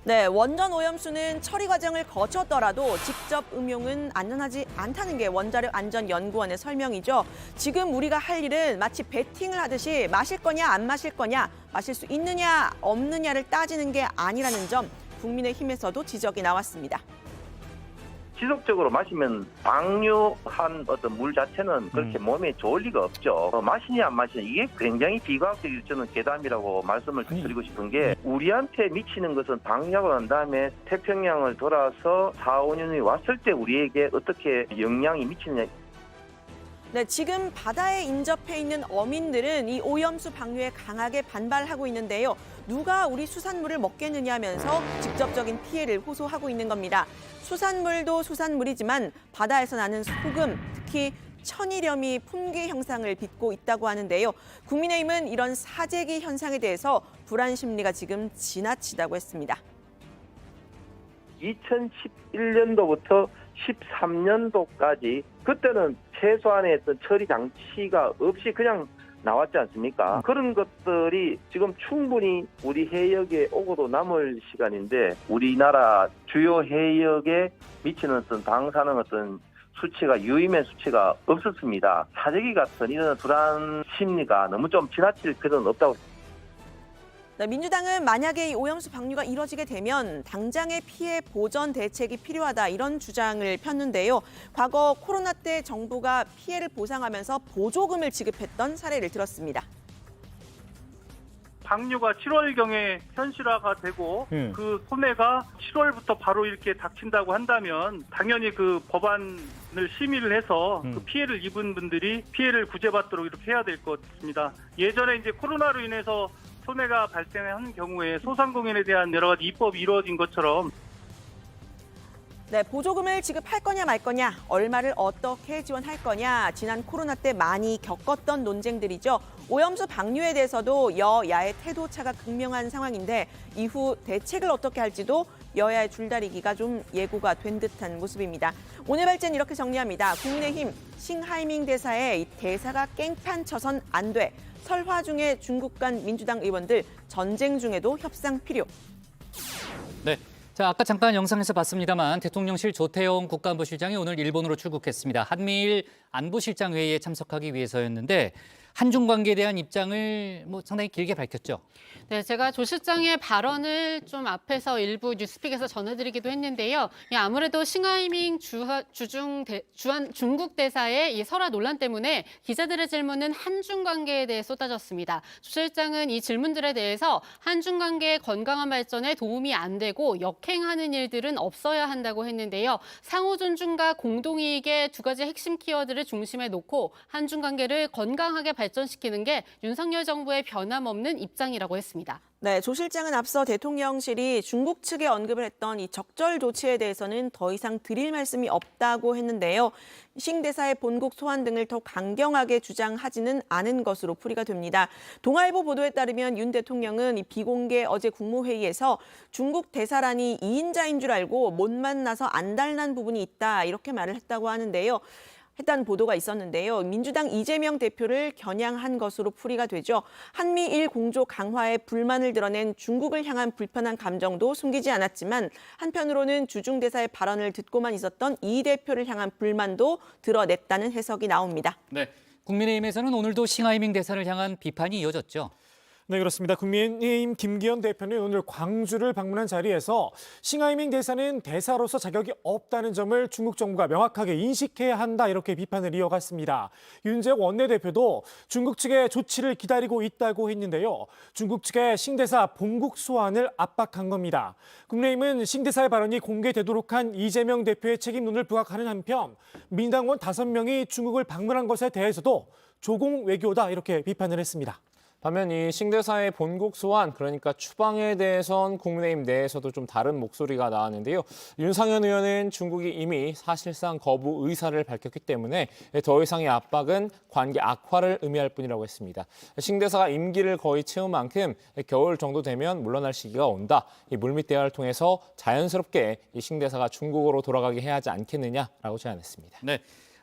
네, 원전 오염수는 처리 과정을 거쳤더라도 직접 음용은 안전하지 않다는 게 원자력안전연구원의 설명이죠. 지금 우리가 할 일은 마치 배팅을 하듯이 마실 거냐 안 마실 거냐, 마실 수 있느냐 없느냐를 따지는 게 아니라는 점 국민의힘에서도 지적이 나왔습니다. 지속적으로 마시면 방류한 어떤 물 자체는 그렇게 몸에 좋을 리가 없죠. 마시냐 안 마시냐 이게 굉장히 비과학적인 저는 괴담이라고 말씀을 드리고 싶은 게 우리한테 미치는 것은 방류하고 난 다음에 태평양을 돌아서 4, 5년이 왔을 때 우리에게 어떻게 영향이 미치느냐. 네, 지금 바다에 인접해 있는 어민들은 이 오염수 방류에 강하게 반발하고 있는데요. 누가 우리 수산물을 먹겠느냐 하면서 직접적인 피해를 호소하고 있는 겁니다. 수산물도 수산물이지만 바다에서 나는 소금, 특히 천일염이 품귀 현상을 빚고 있다고 하는데요. 국민의힘은 이런 사재기 현상에 대해서 불안 심리가 지금 지나치다고 했습니다. 2011년도부터 13년도까지 그때는 최소한의 어떤 처리 장치가 없이 그냥 나왔지 않습니까? 그런 것들이 지금 충분히 우리 해역에 오고도 남을 시간인데 우리나라 주요 해역에 미치는 어떤 방사능 어떤 수치가 유의면 수치가 없었습니다. 사재기 같은 이런 불안 심리가 너무 좀 지나칠 필요는 없다고. 네, 민주당은 만약에 이 오염수 방류가 이뤄지게 되면 당장의 피해 보전 대책이 필요하다 이런 주장을 폈는데요. 과거 코로나 때 정부가 피해를 보상하면서 보조금을 지급했던 사례를 들었습니다. 방류가 7월경에 현실화가 되고 그 손해가 7월부터 바로 이렇게 닥친다고 한다면 당연히 그 법안을 심의를 해서 그 피해를 입은 분들이 피해를 구제받도록 이렇게 해야 될 것 같습니다. 예전에 이제 코로나로 인해서 손해가 발생한 경우에 소상공인에 대한 여러 가지 입법이 이루어진 것처럼 네, 보조금을 지급할 거냐 말 거냐, 얼마를 어떻게 지원할 거냐, 지난 코로나 때 많이 겪었던 논쟁들이죠. 오염수 방류에 대해서도 여야의 태도 차가 극명한 상황인데 이후 대책을 어떻게 할지도 여야의 줄다리기가 좀 예고가 된 듯한 모습입니다. 오늘 발제는 이렇게 정리합니다. 국민의힘 싱하이밍 대사의 이 대사가 깽판 쳐선 안 돼. 설화 중에 중국 간 민주당 의원들 전쟁 중에도 협상 필요. 네. 자, 아까 잠깐 영상에서 봤습니다만 대통령실 조태용 국가안보실장이 오늘 일본으로 출국했습니다. 한미일 안보실장 회의에 참석하기 위해서였는데 한중 관계에 대한 입장을 상당히 길게 밝혔죠. 네, 제가 조 실장의 발언을 좀 앞에서 일부 뉴스픽에서 전해드리기도 했는데요. 아무래도 싱하이밍 중국 대사의 이 설화 논란 때문에 기자들의 질문은 한중 관계에 대해 쏟아졌습니다. 조 실장은 이 질문들에 대해서 한중 관계의 건강한 발전에 도움이 안 되고 역행하는 일들은 없어야 한다고 했는데요. 상호 존중과 공동이익의 두 가지 핵심 키워드를 중심에 놓고 한중 관계를 건강하게 발전하는 발전시키는 게 윤석열 정부의 변함없는 입장이라고 했습니다. 네, 조 실장은 앞서 대통령실이 중국 측에 언급을 했던 이 적절 조치에 대해서는 더 이상 드릴 말씀이 없다고 했는데요. 싱 대사의 본국 소환 등을 더 강경하게 주장하지는 않은 것으로 풀이가 됩니다. 동아일보 보도에 따르면 윤 대통령은 이 비공개 어제 국무회의에서 중국 대사란이 2인자인 줄 알고 못 만나서 안달난 부분이 있다 이렇게 말을 했다고 하는데요. 했다는 보도가 있었는데요. 민주당 이재명 대표를 겨냥한 것으로 풀이가 되죠. 한미일 공조 강화에 불만을 드러낸 중국을 향한 불편한 감정도 숨기지 않았지만 한편으로는 주중 대사의 발언을 듣고만 있었던 이 대표를 향한 불만도 드러냈다는 해석이 나옵니다. 네, 국민의힘에서는 오늘도 싱하이밍 대사를 향한 비판이 이어졌죠. 네, 그렇습니다. 국민의힘 김기현 대표는 오늘 광주를 방문한 자리에서 싱하이밍 대사는 대사로서 자격이 없다는 점을 중국 정부가 명확하게 인식해야 한다 이렇게 비판을 이어갔습니다. 윤재욱 원내대표도 중국 측의 조치를 기다리고 있다고 했는데요. 중국 측의 싱 대사 본국 소환을 압박한 겁니다. 국민의힘은 싱 대사의 발언이 공개되도록 한 이재명 대표의 책임론을 부각하는 한편 민당원 5명이 중국을 방문한 것에 대해서도 조공 외교다 이렇게 비판을 했습니다. 반면 이 싱 대사의 본국 소환, 그러니까 추방에 대해선 국민의힘 내에서도 좀 다른 목소리가 나왔는데요. 윤상현 의원은 중국이 이미 사실상 거부 의사를 밝혔기 때문에 더 이상의 압박은 관계 악화를 의미할 뿐이라고 했습니다. 싱 대사가 임기를 거의 채운 만큼 겨울 정도 되면 물러날 시기가 온다. 이 물밑 대화를 통해서 자연스럽게 이 싱 대사가 중국으로 돌아가게 해야 하지 않겠느냐라고 제안했습니다. 네.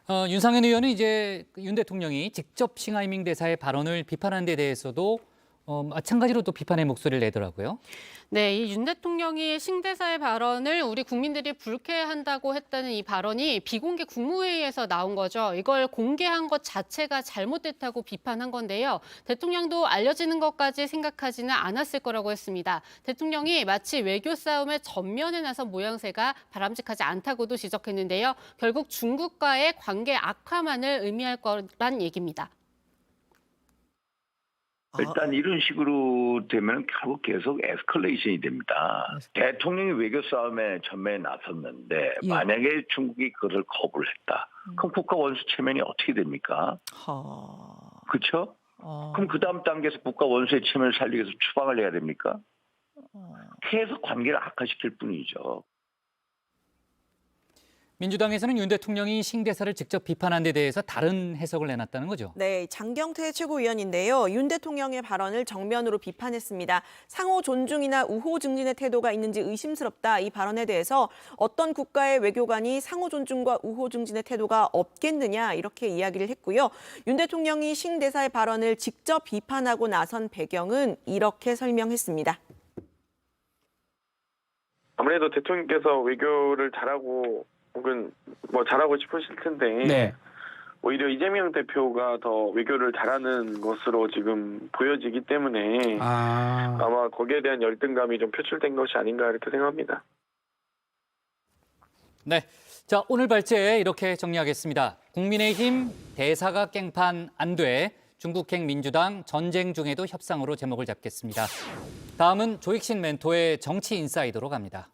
윤상현 의원은 이제 윤 대통령이 직접 싱하이밍 대사의 발언을 비판한 데 대해서도 마찬가지로 또 비판의 목소리를 내더라고요. 네, 이 윤 대통령이 싱 대사의 발언을 우리 국민들이 불쾌해한다고 했다는 이 발언이 비공개 국무회의에서 나온 거죠. 이걸 공개한 것 자체가 잘못됐다고 비판한 건데요. 대통령도 알려지는 것까지 생각하지는 않았을 거라고 했습니다. 대통령이 마치 외교 싸움의 전면에 나선 모양새가 바람직하지 않다고도 지적했는데요. 결국 중국과의 관계 악화만을 의미할 거란 얘기입니다. 일단 이런 식으로 되면 결국 계속 에스컬레이션이 됩니다. 대통령이 외교 싸움에 전면에 나섰는데 만약에 중국이 그를 거부를 했다. 그럼 국가 원수 체면이 어떻게 됩니까? 그렇죠? 그럼 그 다음 단계에서 국가 원수의 체면을 살리기 위해서 추방을 해야 됩니까? 계속 관계를 악화시킬 뿐이죠. 민주당에서는 윤 대통령이 싱 대사를 직접 비판한 데 대해서 다른 해석을 내놨다는 거죠. 네, 장경태 최고위원인데요. 윤 대통령의 발언을 정면으로 비판했습니다. 상호 존중이나 우호 증진의 태도가 있는지 의심스럽다. 이 발언에 대해서 어떤 국가의 외교관이 상호 존중과 우호 증진의 태도가 없겠느냐 이렇게 이야기를 했고요. 윤 대통령이 싱 대사의 발언을 직접 비판하고 나선 배경은 이렇게 설명했습니다. 아무래도 대통령께서 외교를 잘하고 혹은 뭐 잘하고 싶으실 텐데 오히려 이재명 대표가 더 외교를 잘하는 것으로 지금 보여지기 때문에 아마 거기에 대한 열등감이 좀 표출된 것이 아닌가 이렇게 생각합니다. 네, 자 오늘 발제 이렇게 정리하겠습니다. 국민의힘 대사가 깽판 안 돼. 중국행 민주당 전쟁 중에도 협상으로 제목을 잡겠습니다. 다음은 조익신 멘토의 정치 인사이드로 갑니다.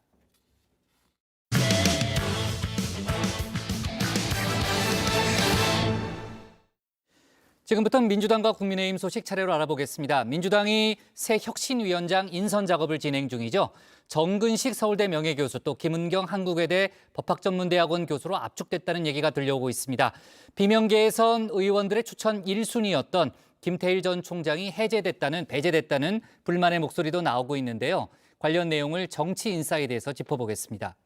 지금부터는 민주당과 국민의힘 소식 차례로 알아보겠습니다. 민주당이 새 혁신위원장 인선 작업을 진행 중이죠. 정근식 서울대 명예교수 또 김은경 한국외대 법학전문대학원 교수로 압축됐다는 얘기가 들려오고 있습니다. 비명계에선 의원들의 추천 1순위였던 김태일 전 총장이 배제됐다는 불만의 목소리도 나오고 있는데요. 관련 내용을 정치 인사이드에서 짚어보겠습니다.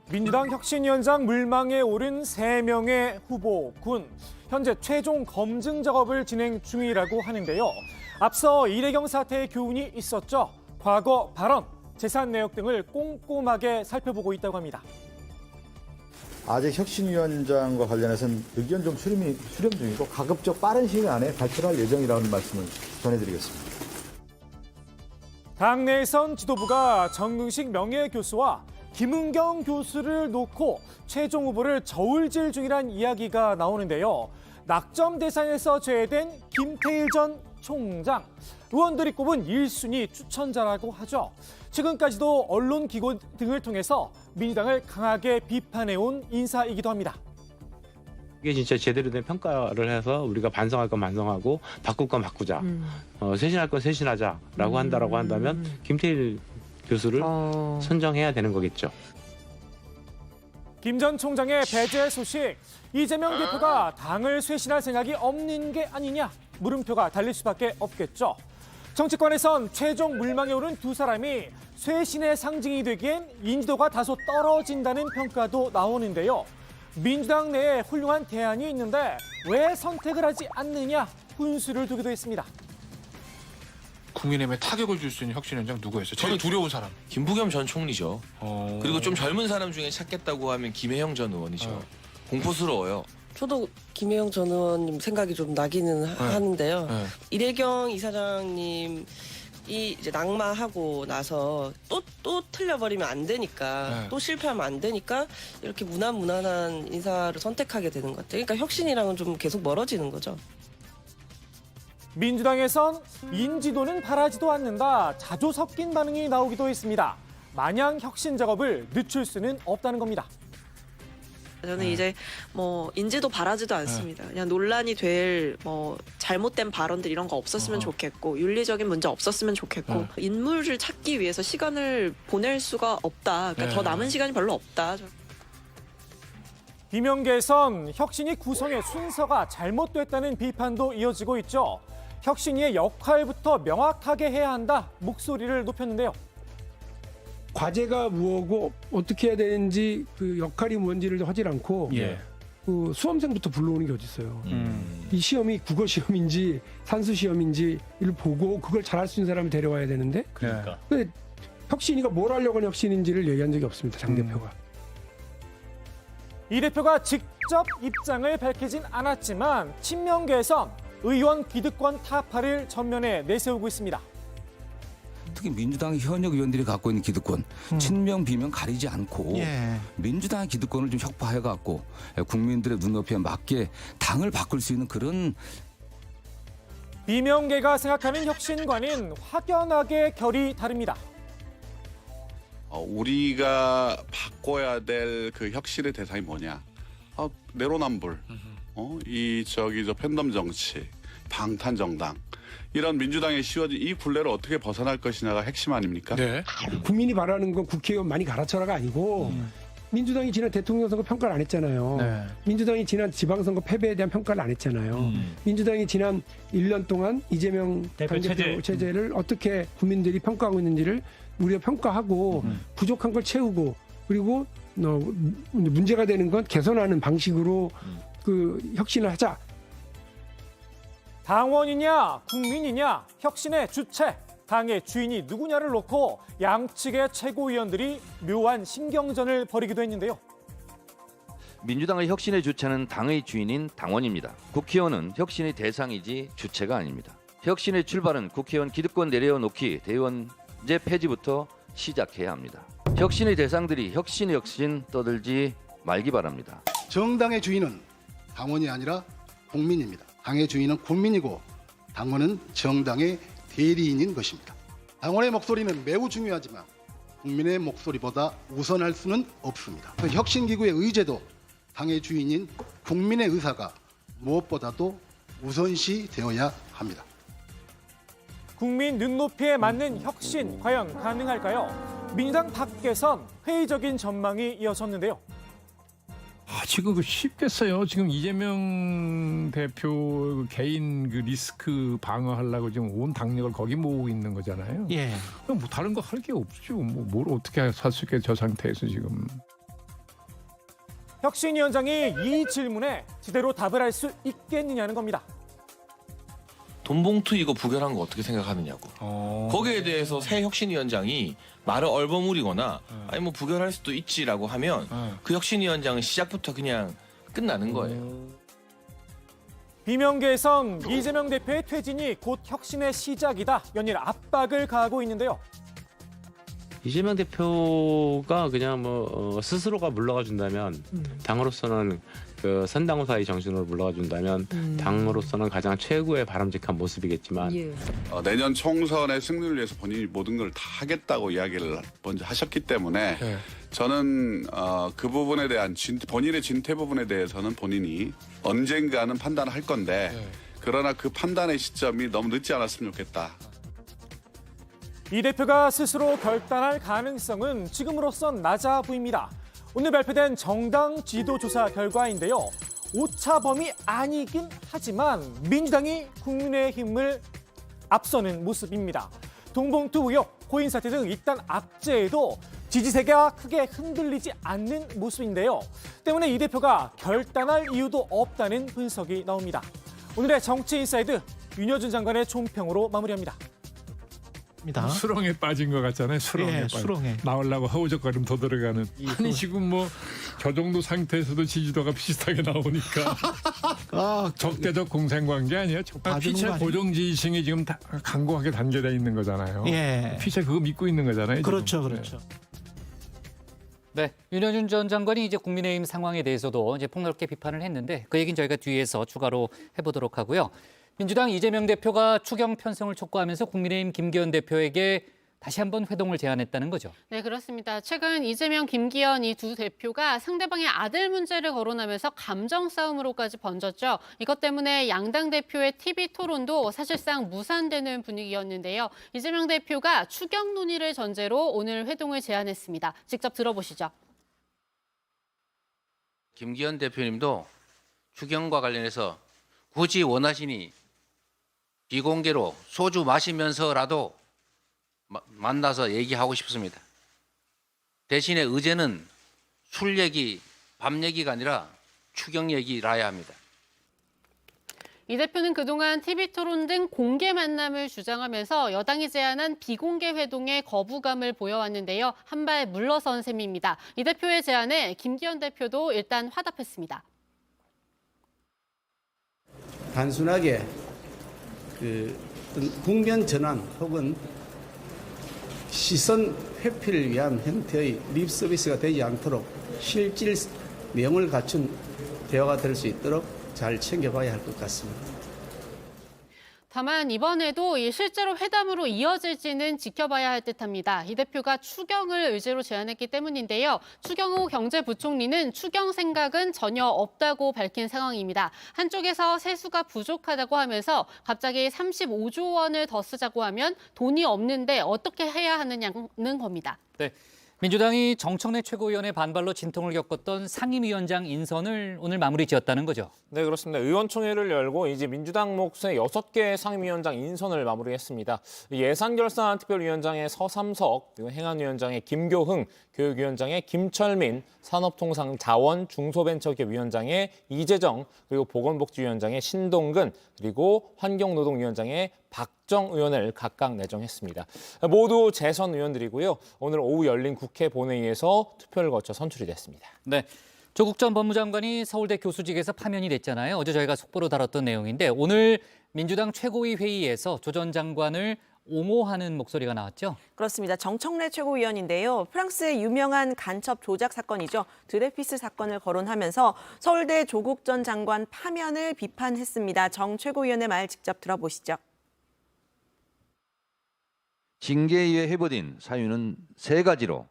민주당 혁신위원장 물망에 오른 3명의 후보군. 현재 최종 검증 작업을 진행 중이라고 하는데요. 앞서 이래경 사태의 교훈이 있었죠. 과거 발언, 재산 내역 등을 꼼꼼하게 살펴보고 있다고 합니다. 아직 혁신위원장과 관련해서는 의견 좀 수렴 중이고 가급적 빠른 시일 안에 발표할 예정이라는 말씀을 전해드리겠습니다. 당내에선 지도부가 정근식 명예교수와 김은경 교수를 놓고 최종 후보를 저울질 중이란 이야기가 나오는데요. 낙점 대상에서 제외된 김태일 전 총장, 의원들이 꼽은 1순위 추천자라고 하죠. 최근까지도 언론 기고 등을 통해서 민주당을 강하게 비판해온 인사이기도 합니다. 이게 진짜 제대로 된 평가를 해서 우리가 반성할 건 반성하고 바꿀 건 바꾸자, 쇄신할 건 쇄신하자라고 한다면 김태일 교수를 선정해야 되는 거겠죠. 김 전 총장의 배제 소식, 이재명 대표가 당을 쇄신할 생각이 없는 게 아니냐 물음표가 달릴 수밖에 없겠죠. 정치권에선 최종 물망에 오른 두 사람이 쇄신의 상징이 되기엔 인지도가 다소 떨어진다는 평가도 나오는데요. 민주당 내에 훌륭한 대안이 있는데 왜 선택을 하지 않느냐 훈수를 두기도 했습니다. 국민의힘에 타격을 줄 수 있는 혁신위원장 누구였어요? 저는 두려운 사람. 김부겸 전 총리죠. 그리고 좀 젊은 사람 중에 찾겠다고 하면 김혜영 전 의원이죠. 공포스러워요. 저도 김혜영 전 의원님 생각이 좀 나기는 하는데요. 이래경 이사장님이 이제 낙마하고 나서 또 틀려버리면 안 되니까, 또 실패하면 안 되니까 이렇게 무난한 인사를 선택하게 되는 것 같아요. 그러니까 혁신이랑은 좀 계속 멀어지는 거죠. 민주당에선 인지도는 바라지도 않는다, 자주 섞인 반응이 나오기도 했습니다. 마냥 혁신 작업을 늦출 수는 없다는 겁니다. 저는 이제 인지도 바라지도 않습니다. 그냥 논란이 될 잘못된 발언들 이런 거 없었으면 좋겠고, 윤리적인 문제 없었으면 좋겠고, 인물을 찾기 위해서 시간을 보낼 수가 없다. 그러니까 더 남은 시간이 별로 없다. 비명계에선 혁신위 구성의 순서가 잘못됐다는 비판도 이어지고 있죠. 혁신위의 역할부터 명확하게 해야 한다 목소리를 높였는데요. 과제가 무엇고 어떻게 해야 되는지 그 역할이 뭔지를 하질 않고 그 수험생부터 불러오는 게 어디 있어요. 이 시험이 국어 시험인지 산수 시험인지를 보고 그걸 잘할 수 있는 사람을 데려와야 되는데 그러니까. 근데 혁신이가 뭘 하려고 하는 혁신인지를 얘기한 적이 없습니다. 장 대표가. 이 대표가 직접 입장을 밝히진 않았지만 친명계에선 의원 기득권 타파를 전면에 내세우고 있습니다. 특히 민주당 현역 의원들이 갖고 있는 기득권, 친명 비명 가리지 않고 민주당의 기득권을 좀 혁파해갖고 국민들의 눈높이에 맞게 당을 바꿀 수 있는 그런. 비명계가 생각하는 혁신과는 확연하게 결이 다릅니다. 우리가 바꿔야 될 그 혁신의 대상이 뭐냐? 내로남불, 저 팬덤 정치, 방탄 정당. 이런 민주당에 씌워진 이 굴레를 어떻게 벗어날 것이냐가 핵심 아닙니까? 네. 국민이 바라는 건 국회의원 많이 갈아쳐라가 아니고 민주당이 지난 대통령 선거 평가를 안 했잖아요. 민주당이 지난 지방선거 패배에 대한 평가를 안 했잖아요. 민주당이 지난 1년 동안 이재명 당대표 체제를 어떻게 국민들이 평가하고 있는지를 우리가 평가하고 부족한 걸 채우고, 그리고 문제가 되는 건 개선하는 방식으로 그 혁신을 하자. 당원이냐 국민이냐 혁신의 주체, 당의 주인이 누구냐를 놓고 양측의 최고위원들이 묘한 신경전을 벌이기도 했는데요. 민주당의 혁신의 주체는 당의 주인인 당원입니다. 국회의원은 혁신의 대상이지 주체가 아닙니다. 혁신의 출발은 국회의원 기득권 내려놓기 대의원제 폐지부터 시작해야 합니다. 혁신의 대상들이 혁신 떠들지 말기 바랍니다. 정당의 주인은 당원이 아니라 국민입니다. 당의 주인은 국민이고 당원은 정당의 대리인인 것입니다. 당원의 목소리는 매우 중요하지만 국민의 목소리보다 우선할 수는 없습니다. 혁신기구의 의제도 당의 주인인 국민의 의사가 무엇보다도 우선시 되어야 합니다. 국민 눈높이에 맞는 혁신 과연 가능할까요? 민주당 밖에선 회의적인 전망이 이어졌는데요. 지금 그 쉽겠어요. 지금 이재명 대표 개인 그 리스크 방어하려고 지금 온 당력을 거기 모으고 있는 거잖아요. 뭐 다른 거 할 게 없죠. 뭘 어떻게 할 수 있게 저 상태에서 지금. 혁신위원장이 이 질문에 제대로 답을 할 수 있겠느냐는 겁니다. 돈봉투 이거 부결한 거 어떻게 생각하느냐고. 거기에 대해서 새 혁신위원장이 말을 얼버무리거나 아니 뭐 부결할 수도 있지라고 하면 그 혁신위원장은 시작부터 그냥 끝나는 거예요. 비명계에선 이재명 대표의 퇴진이 곧 혁신의 시작이다 연일 압박을 가하고 있는데요. 이재명 대표가 그냥 스스로가 물러가 준다면 당으로서는 그 선당후사의 정신으로 물러가 준다면 당으로서는 가장 최고의 바람직한 모습이겠지만 내년 총선의 승리를 위해서 본인이 모든 걸 다 하겠다고 이야기를 먼저 하셨기 때문에 저는 그 부분에 대한 본인의 진퇴 부분에 대해서는 본인이 언젠가는 판단을 할 건데 그러나 그 판단의 시점이 너무 늦지 않았으면 좋겠다. 이 대표가 스스로 결단할 가능성은 지금으로선 낮아 보입니다. 오늘 발표된 정당 지도조사 결과인데요. 오차범위 아니긴 하지만 민주당이 국민의힘을 앞서는 모습입니다. 돈봉투 의혹, 코인 사태 등 잇단 악재에도 지지세가 크게 흔들리지 않는 모습인데요. 때문에 이 대표가 결단할 이유도 없다는 분석이 나옵니다. 오늘의 정치인사이드 윤여준 장관의 총평으로 마무리합니다. 수렁에 빠진 것 같잖아요. 수렁에 나오려고 허우적거리면 더 들어가는. 아니 지금 저 정도 상태에서도 지지도가 비슷하게 나오니까 적대적 공생관계 아니에요? 피체 고정 지지층이 지금 다 강고하게 단계되어 있는 거잖아요. 피체 그거 믿고 있는 거잖아요. 그렇죠. 네, 윤여준 전 장관이 이제 국민의힘 상황에 대해서도 이제 폭넓게 비판을 했는데 그 얘기는 저희가 뒤에서 추가로 해보도록 하고요. 민주당 이재명 대표가 추경 편성을 촉구하면서 국민의힘 김기현 대표에게 다시 한번 회동을 제안했다는 거죠. 네, 그렇습니다. 최근 이재명, 김기현 이 두 대표가 상대방의 아들 문제를 거론하면서 감정 싸움으로까지 번졌죠. 이것 때문에 양당 대표의 TV 토론도 사실상 무산되는 분위기였는데요. 이재명 대표가 추경 논의를 전제로 오늘 회동을 제안했습니다. 직접 들어보시죠. 김기현 대표님도 추경과 관련해서 굳이 원하시니 비공개로 소주 마시면서라도 만나서 얘기하고 싶습니다. 대신에 의제는 술 얘기, 밥 얘기가 아니라 추경 얘기라야 합니다. 이 대표는 그동안 TV토론 등 공개 만남을 주장하면서 여당이 제안한 비공개 회동에 거부감을 보여왔는데요. 한 발 물러선 셈입니다. 이 대표의 제안에 김기현 대표도 일단 화답했습니다. 단순하게 국면 전환 혹은 시선 회피를 위한 형태의 립 서비스가 되지 않도록 실질 내용을 갖춘 대화가 될 수 있도록 잘 챙겨봐야 할 것 같습니다. 다만 이번에도 실제로 회담으로 이어질지는 지켜봐야 할 듯합니다. 이 대표가 추경을 의제로 제안했기 때문인데요. 추경호 경제부총리는 추경 생각은 전혀 없다고 밝힌 상황입니다. 한쪽에서 세수가 부족하다고 하면서 갑자기 35조 원을 더 쓰자고 하면 돈이 없는데 어떻게 해야 하느냐는 겁니다. 네. 민주당이 정청래 최고위원의 반발로 진통을 겪었던 상임위원장 인선을 오늘 마무리 지었다는 거죠. 네, 그렇습니다. 의원총회를 열고 이제 민주당 몫의 6개 상임위원장 인선을 마무리했습니다. 예산결산특별위원장의 서삼석, 그리고 행안위원장의 김교흥, 교육위원장의 김철민, 산업통상자원 중소벤처기업위원장의 이재정, 그리고 보건복지위원장의 신동근, 그리고 환경노동위원장의 박정 의원을 각각 내정했습니다. 모두 재선 의원들이고요. 오늘 오후 열린 국회 본회의에서 투표를 거쳐 선출이 됐습니다. 네, 조국 전 법무장관이 서울대 교수직에서 파면이 됐잖아요. 어제 저희가 속보로 다뤘던 내용인데 오늘 민주당 최고위 회의에서 조 전 장관을 옹호하는 목소리가 나왔죠? 그렇습니다. 정청래 최고위원인데요. 프랑스의 유명한 간첩 조작 사건이죠. 드레피스 사건을 거론하면서 서울대 조국 전 장관 파면을 비판했습니다. 정 최고위원의 말 직접 들어보시죠. 징계위에 해부된 사유는 3가지로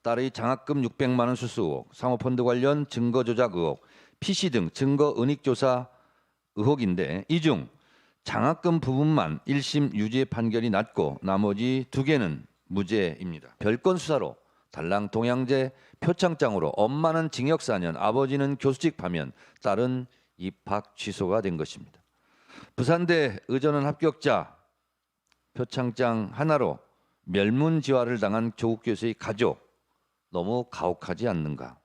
딸의 장학금 600만 원 수수 의혹, 사모펀드 관련 증거 조작 의혹, PC 등 증거 은닉 조사 의혹인데 이 중 장학금 부분만 1심 유죄 판결이 났고 나머지 2개는 무죄입니다. 별건 수사로 달랑 동양제 표창장으로 엄마는 징역 4년, 아버지는 교수직 파면, 딸은 입학 취소가 된 것입니다. 부산대 의전원 합격자 표창장 하나로 멸문지화를 당한 조국 교수의 가족, 너무 가혹하지 않는가?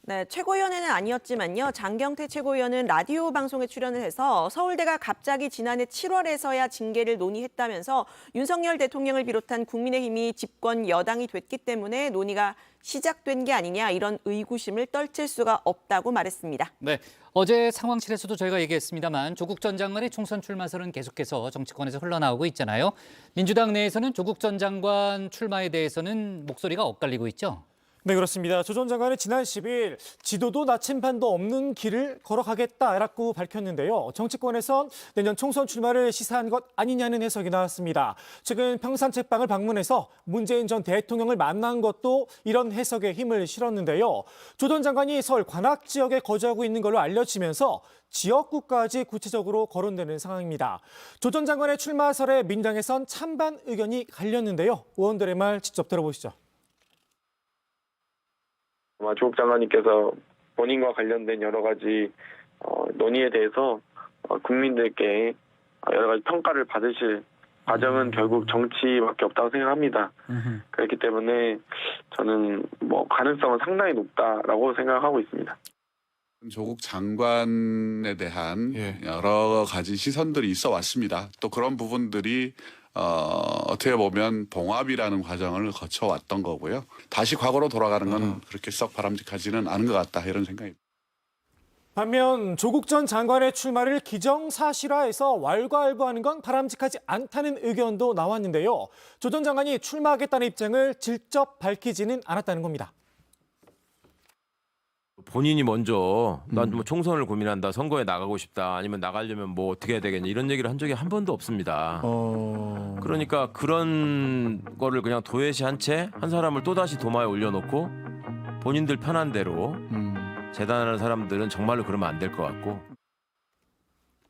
네, 최고위원회는 아니었지만요. 장경태 최고위원은 라디오 방송에 출연을 해서 서울대가 갑자기 지난해 7월에서야 징계를 논의했다면서 윤석열 대통령을 비롯한 국민의힘이 집권 여당이 됐기 때문에 논의가 시작된 게 아니냐 이런 의구심을 떨칠 수가 없다고 말했습니다. 네, 어제 상황실에서도 저희가 얘기했습니다만 조국 전 장관의 총선 출마설은 계속해서 정치권에서 흘러나오고 있잖아요. 민주당 내에서는 조국 전 장관 출마에 대해서는 목소리가 엇갈리고 있죠. 네, 그렇습니다. 조 전 장관은 지난 10일 지도도 나침반도 없는 길을 걸어가겠다라고 밝혔는데요. 정치권에선 내년 총선 출마를 시사한 것 아니냐는 해석이 나왔습니다. 최근 평산책방을 방문해서 문재인 전 대통령을 만난 것도 이런 해석에 힘을 실었는데요. 조 전 장관이 서울 관악 지역에 거주하고 있는 걸로 알려지면서 지역구까지 구체적으로 거론되는 상황입니다. 조 전 장관의 출마설에 민주당에선 찬반 의견이 갈렸는데요. 의원들의 말 직접 들어보시죠. 조국 장관님께서 본인과 관련된 여러 가지 논의에 대해서 국민들께 여러 가지 평가를 받으실 과정은 결국 정치밖에 없다고 생각합니다. 그렇기 때문에 저는 가능성은 상당히 높다라고 생각하고 있습니다. 조국 장관에 대한 여러 가지 시선들이 있어 왔습니다. 또 그런 부분들이 어떻게 보면 봉합이라는 과정을 거쳐왔던 거고요. 다시 과거로 돌아가는 건 그렇게 썩 바람직하지는 않은 것 같다 이런 생각입니다. 반면 조국 전 장관의 출마를 기정사실화해서 왈가왈부하는 건 바람직하지 않다는 의견도 나왔는데요. 조 전 장관이 출마하겠다는 입장을 직접 밝히지는 않았다는 겁니다. 본인이 먼저 난 뭐 총선을 고민한다, 선거에 나가고 싶다, 아니면 나가려면 뭐 어떻게 해야 되겠냐 이런 얘기를 한 적이 한 번도 없습니다. 그러니까 그런 거를 그냥 도외시한 채 한 사람을 또다시 도마에 올려놓고 본인들 편한 대로 재단하는 사람들은 정말로 그러면 안 될 것 같고.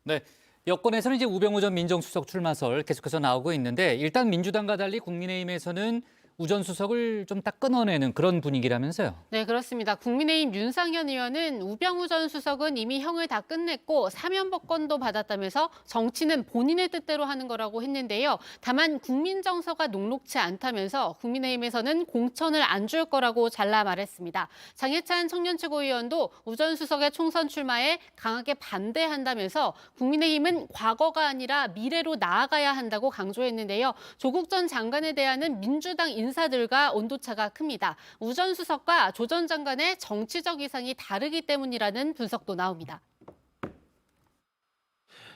네, 여권에서는 이제 우병우 전 민정수석 출마설 계속해서 나오고 있는데 일단 민주당과 달리 국민의힘에서는 우 전 수석을 좀 딱 끊어내는 그런 분위기라면서요. 네, 그렇습니다. 국민의힘 윤상현 의원은 우병우 전 수석은 이미 형을 다 끝냈고 사면복권도 받았다면서 정치는 본인의 뜻대로 하는 거라고 했는데요. 다만 국민 정서가 녹록치 않다면서 국민의힘에서는 공천을 안 줄 거라고 잘라 말했습니다. 장해찬 청년 최고위원도 우 전 수석의 총선 출마에 강하게 반대한다면서 국민의힘은 과거가 아니라 미래로 나아가야 한다고 강조했는데요. 조국 전 장관에 대한은 민주당 인사들과 온도차가 큽니다. 우 전 수석과 조 전 장관의 정치적 이상이 다르기 때문이라는 분석도 나옵니다.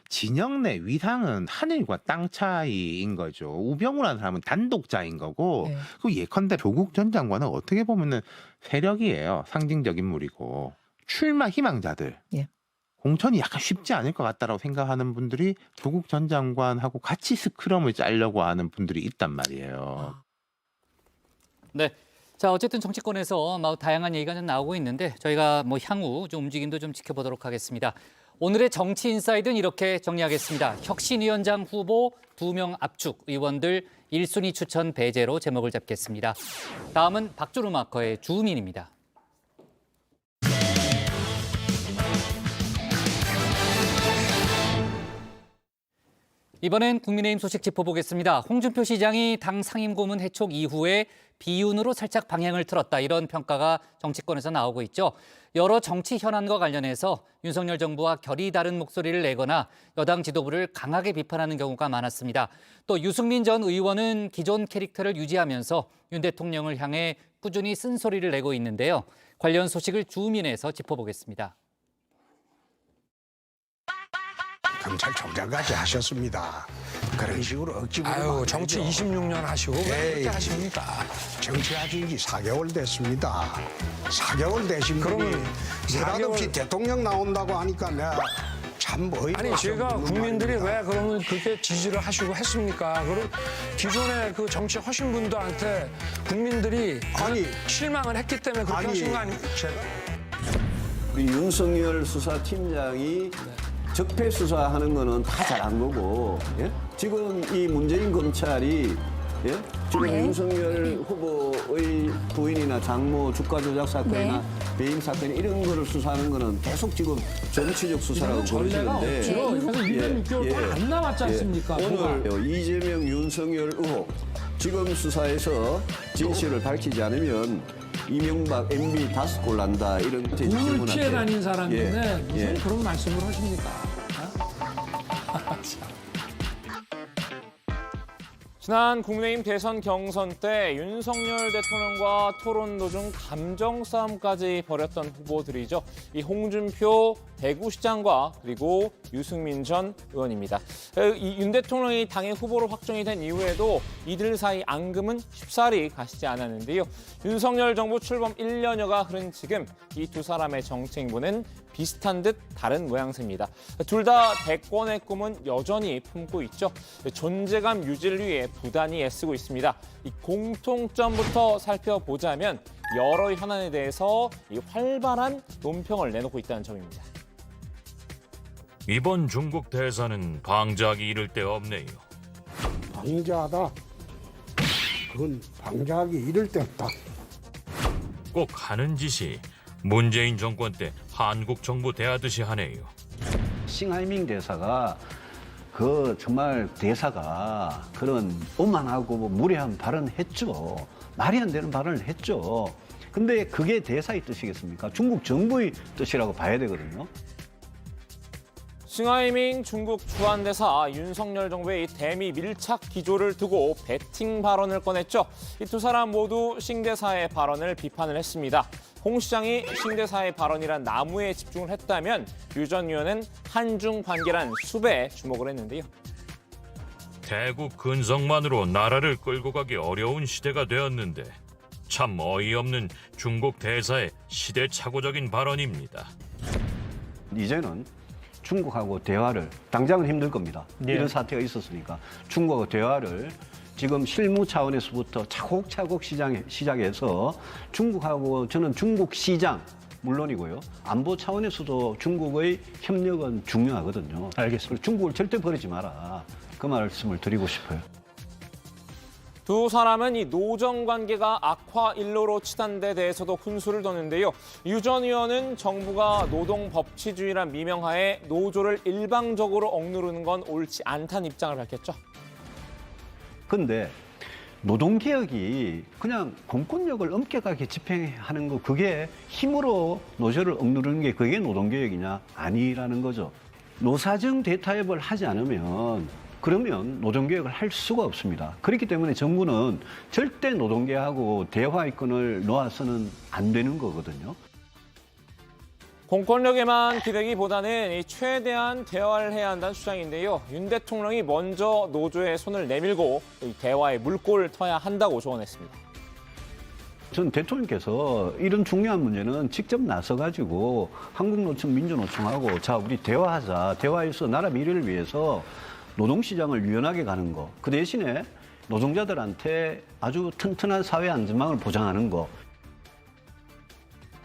진영 내 위상은 하늘과 땅 차이인 거죠. 우병우라는 사람은 단독자인 거고, 그 예컨대 조국 전 장관은 어떻게 보면은 세력이에요. 상징적인 인물이고 출마 희망자들. 공천이 약간 쉽지 않을 것 같다라고 생각하는 분들이 조국 전 장관하고 같이 스크럼을 짜려고 하는 분들이 있단 말이에요. 네. 자, 어쨌든 정치권에서 다양한 얘기가 좀 나오고 있는데 저희가 향후 좀 움직임도 좀 지켜보도록 하겠습니다. 오늘의 정치 인사이드는 이렇게 정리하겠습니다. 혁신위원장 후보 2명 압축, 의원들 1순위 추천 배제로 제목을 잡겠습니다. 다음은 박주루 마커의 주민입니다. 이번엔 국민의힘 소식 짚어보겠습니다. 홍준표 시장이 당 상임고문 해촉 이후에 비윤으로 살짝 방향을 틀었다, 이런 평가가 정치권에서 나오고 있죠. 여러 정치 현안과 관련해서 윤석열 정부와 결이 다른 목소리를 내거나 여당 지도부를 강하게 비판하는 경우가 많았습니다. 또 유승민 전 의원은 기존 캐릭터를 유지하면서 윤 대통령을 향해 꾸준히 쓴소리를 내고 있는데요. 관련 소식을 주민에서 짚어보겠습니다. 검찰총장까지 하셨습니다. 그런 식으로 억지로. 정치 26년 하시고 왜 그렇게 하십니까? 정치하신 지 4개월 됐습니다. 4개월 되신 분이 느닷없이 대통령 나온다고 하니까 내가 참 어이가 아니, 제가 국민들이 왜 그러면 그렇게 지지를 하시고 했습니까? 그럼 기존의 그 정치 하신 분들한테 국민들이 실망을 했기 때문에 그렇게 하신 거 아닙니까? 우리 윤석열 수사팀장이 적폐 수사하는 거는 다 잘한 거고, 지금 이 문재인 검찰이 지금 윤석열 후보의 부인이나 장모 주가 조작 사건이나 배임 사건 이런 거를 수사하는 거는 계속 지금 정치적 수사라고 보여지는데 이건 206개월 안 남았지 않습니까? 오늘 이재명 윤석열 의혹 지금 수사에서 진실을 밝히지 않으면 이명박 MB 5골 난다 이런 돈을 질문한테. 피해 다닌 사람인데 무슨 예. 그런 말씀을 하십니까? 지난 국민의힘 대선 경선 때 윤석열 대통령과 토론 도중 감정 싸움까지 벌였던 후보들이죠. 이 홍준표 대구시장과 그리고 유승민 전 의원입니다. 이 윤 대통령이 당의 후보로 확정이 된 이후에도 이들 사이 앙금은 쉽사리 가시지 않았는데요. 윤석열 정부 출범 1년여가 흐른 지금 이 두 사람의 정치 행보는 비슷한 듯 다른 모양새입니다. 둘 다 대권의 꿈은 여전히 품고 있죠. 존재감 유지를 위해 부단히 애쓰고 있습니다. 이 공통점부터 살펴보자면 여러 현안에 대해서 이 활발한 논평을 내놓고 있다는 점입니다. 이번 중국 대사는 방지하기 이를 데 없네요. 방지하다. 그건 방지하기 이를 데 없다. 꼭 하는 짓이 문재인 정권 때 한국 정부 대하듯이 하네요. 싱하이밍 대사가 정말 대사가 그런 오만하고 무례한 발언을 했죠. 말이 안 되는 발언을 했죠. 근데 그게 대사의 뜻이겠습니까? 중국 정부의 뜻이라고 봐야 되거든요. 싱하이밍 중국 주한대사 윤석열 정부의 이 대미 밀착 기조를 두고 배팅 발언을 꺼냈죠. 이 두 사람 모두 싱 대사의 발언을 비판을 했습니다. 홍 시장이 싱 대사의 발언이란 나무에 집중을 했다면 유 전 의원은 한중 관계란 숲에 주목을 했는데요. 대국 근성만으로 나라를 끌고 가기 어려운 시대가 되었는데 참 어이없는 중국 대사의 시대착오적인 발언입니다. 이제는 중국하고 대화를, 당장은 힘들 겁니다. 네. 이런 사태가 있었으니까 중국하고 대화를 지금 실무 차원에서부터 차곡차곡 시작해서 중국하고, 저는 중국 시장 물론이고요, 안보 차원에서도 중국의 협력은 중요하거든요. 알겠습니다. 중국을 절대 버리지 마라, 그 말씀을 드리고 싶어요. 두 사람은 이 노정 관계가 악화 일로로 치닫는 데 대해서도 훈수를 뒀는데요. 유 전 의원은 정부가 노동 법치주의란 미명하에 노조를 일방적으로 억누르는 건 옳지 않다는 입장을 밝혔죠. 근데 노동개혁이 그냥 공권력을 엄격하게 집행하는 거, 그게 힘으로 노조를 억누르는 게 그게 노동개혁이냐? 아니라는 거죠. 노사정 대타협을 하지 않으면 그러면 노동개혁을 할 수가 없습니다. 그렇기 때문에 정부는 절대 노동개혁하고 대화의 끈을 놓아서는 안 되는 거거든요. 공권력에만 기대기보다는 이 최대한 대화를 해야 한다는 주장인데요. 윤 대통령이 먼저 노조의 손을 내밀고 이 대화의 물꼬를 터야 한다고 조언했습니다. 전 대통령께서 이런 중요한 문제는 직접 나서가지고 한국노총, 민주노총하고 자, 우리 대화하자. 대화해서 나라 미래를 위해서 노동시장을 유연하게 가는 거. 그 대신에 노동자들한테 아주 튼튼한 사회 안전망을 보장하는 거.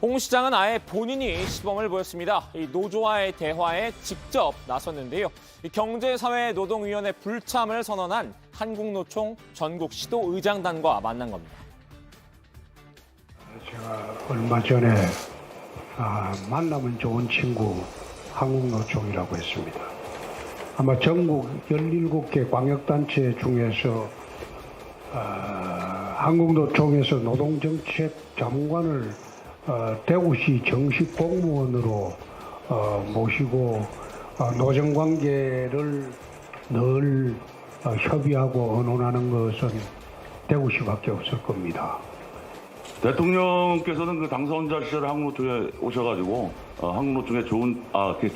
홍 시장은 아예 본인이 시범을 보였습니다. 이 노조와의 대화에 직접 나섰는데요. 이 경제사회노동위원회 불참을 선언한 한국노총 전국시도의장단과 만난 겁니다. 제가 얼마 전에 만나면 좋은 친구 한국노총이라고 했습니다. 아마 전국 17개 광역단체 중에서 한국노총에서 노동정책 자문관을 대구시 정식 공무원으로 모시고 노정관계를 늘 협의하고 의논하는 것은 대구시밖에 없을 겁니다. 대통령께서는 그 당선자 시절에 한국노총에 오셔가지고 한국노총에 좋은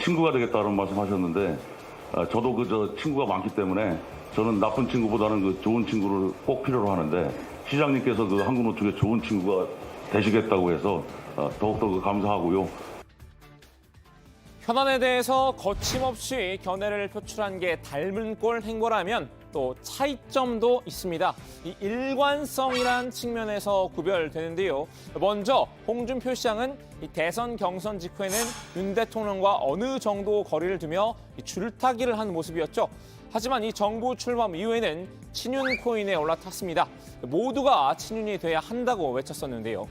친구가 되겠다는 말씀하셨는데 저도 저 친구가 많기 때문에 저는 나쁜 친구보다는 그 좋은 친구를 꼭 필요로 하는데 시장님께서 그 한국노총에 좋은 친구가 되시겠다고 해서 더욱더 감사하고요. 현안에 대해서 거침없이 견해를 표출한 게 닮은 꼴 행보라면 또 차이점도 있습니다. 이 일관성이란 측면에서 구별되는데요. 먼저 홍준표 시장은 이 대선 경선 직후에는 윤 대통령과 어느 정도 거리를 두며 줄타기를 한 모습이었죠. 하지만 이 정부 출범 이후에는 친윤 코인에 올라탔습니다. 모두가 친윤이 돼야 한다고 외쳤었는데요.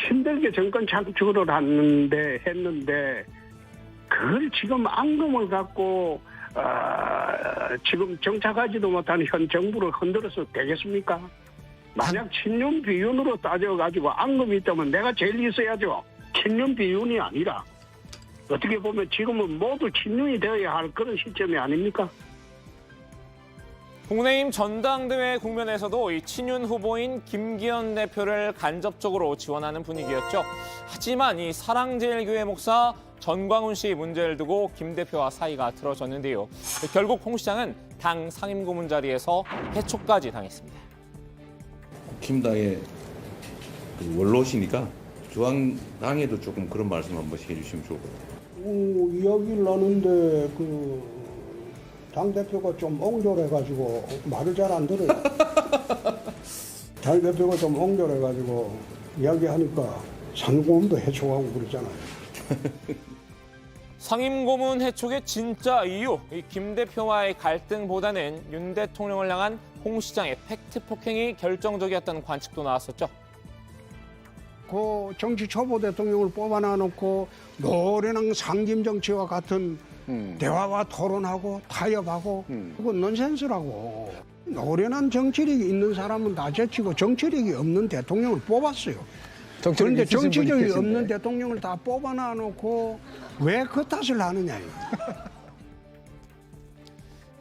힘들게 정권 창출을 했는데 그걸 지금 앙금을 갖고 지금 정착하지도 못하는 현 정부를 흔들어서 되겠습니까? 만약 친윤 비윤으로 따져가지고 앙금이 있다면 내가 제일 있어야죠. 친윤 비윤이 아니라 어떻게 보면 지금은 모두 친윤이 되어야 할 그런 시점이 아닙니까? 국민의힘 전당대회 국면에서도 이 친윤 후보인 김기현 대표를 간접적으로 지원하는 분위기였죠. 하지만 이 사랑제일교회 목사 전광훈 씨 문제를 두고 김 대표와 사이가 틀어졌는데요. 결국 홍 시장은 당 상임고문 자리에서 해촉까지 당했습니다. 국힘당의 그 원로시니까 중앙당에도 조금 그런 말씀 한 번씩 해주시면 좋을 것 같아요. 이야기를 하는데 당대표가 좀 옹졸해가지고 말을 잘 안 들어요. 당대표가 좀 옹졸해가지고 이야기하니까 상임고문도 해촉하고 그러잖아요. 상임고문 해촉의 진짜 이유, 이 김 대표와의 갈등보다는 윤 대통령을 향한 홍 시장의 팩트 폭행이 결정적이었다는 관측도 나왔었죠. 그 정치 초보 대통령을 뽑아놔놓고 노련한 상임 정치와 같은 대화와 토론하고 타협하고 그건 넌센스라고. 노련한 정치력이 있는 사람은 다 제치고 정치력이 없는 대통령을 뽑았어요. 그런데 정치력이 없는 대통령을 다 뽑아놔놓고 왜 그 탓을 하느냐.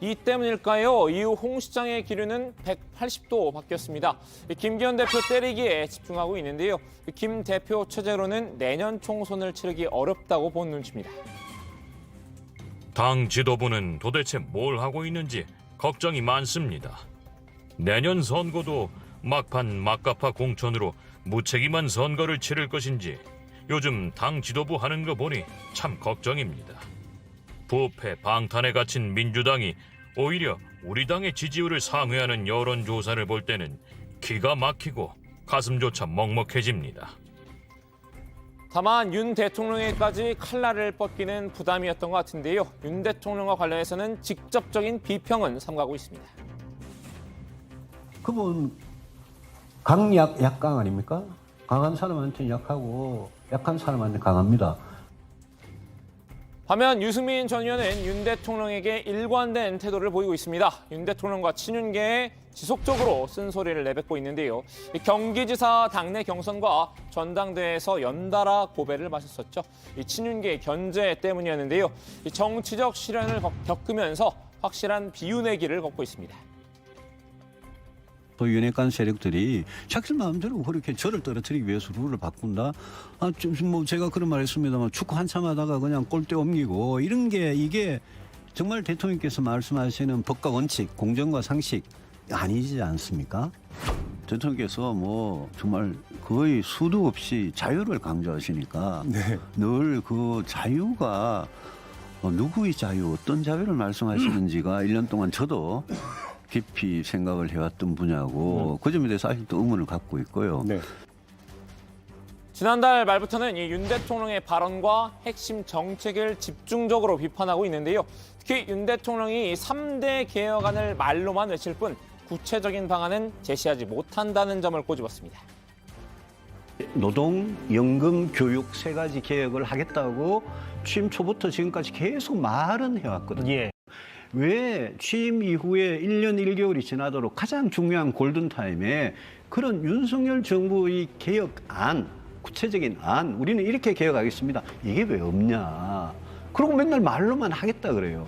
이 때문일까요? 이후 홍 시장의 기류는 180도 바뀌었습니다. 김기현 대표 때리기에 집중하고 있는데요. 김 대표 체제로는 내년 총선을 치르기 어렵다고 본 눈치입니다. 당 지도부는 도대체 뭘 하고 있는지 걱정이 많습니다. 내년 선거도 막판 막가파 공천으로 무책임한 선거를 치를 것인지 요즘 당 지도부 하는 거 보니 참 걱정입니다. 부패 방탄에 갇힌 민주당이 오히려 우리 당의 지지율을 상회하는 여론조사를 볼 때는 기가 막히고 가슴조차 먹먹해집니다. 다만 윤 대통령에까지 칼날을 뻗기는 부담이었던 것 같은데요. 윤 대통령과 관련해서는 직접적인 비평은 삼가고 있습니다. 그분 강약 약강 아닙니까? 강한 사람한테 약하고 약한 사람한테 강합니다. 반면 유승민 전 의원은 윤 대통령에게 일관된 태도를 보이고 있습니다. 윤 대통령과 친윤계에 지속적으로 쓴소리를 내뱉고 있는데요. 경기지사 당내 경선과 전당대회에서 연달아 고배를 마셨었죠. 이 친윤계의 견제 때문이었는데요. 이 정치적 시련을 겪으면서 확실한 비윤의 길을 걷고 있습니다. 또 윤핵관 세력들이 자기 마음대로 그렇게 저를 떨어뜨리기 위해서 룰을 바꾼다. 뭐 제가 그런 말했습니다만 축구 한참 하다가 그냥 골대 옮기고 이런 게 이게 정말 대통령께서 말씀하시는 법과 원칙, 공정과 상식 아니지 않습니까? 대통령께서 뭐 정말 거의 수도 없이 자유를 강조하시니까 늘 그 자유가 누구의 자유, 어떤 자유를 말씀하시는지가 1년 동안 저도 깊이 생각을 해왔던 분야고 그 점에 대해서 아직도 의문을 갖고 있고요. 지난달 말부터는 이 윤 대통령의 발언과 핵심 정책을 집중적으로 비판하고 있는데요. 특히 윤 대통령이 3대 개혁안을 말로만 외칠 뿐 구체적인 방안은 제시하지 못한다는 점을 꼬집었습니다. 노동, 연금, 교육 3가지 개혁을 하겠다고 취임 초부터 지금까지 계속 말은 해왔거든요. 왜 취임 이후에 1년 1개월이 지나도록 가장 중요한 골든타임에 그런 윤석열 정부의 개혁안, 구체적인 안, 우리는 이렇게 개혁하겠습니다. 이게 왜 없냐. 그리고 맨날 말로만 하겠다 그래요.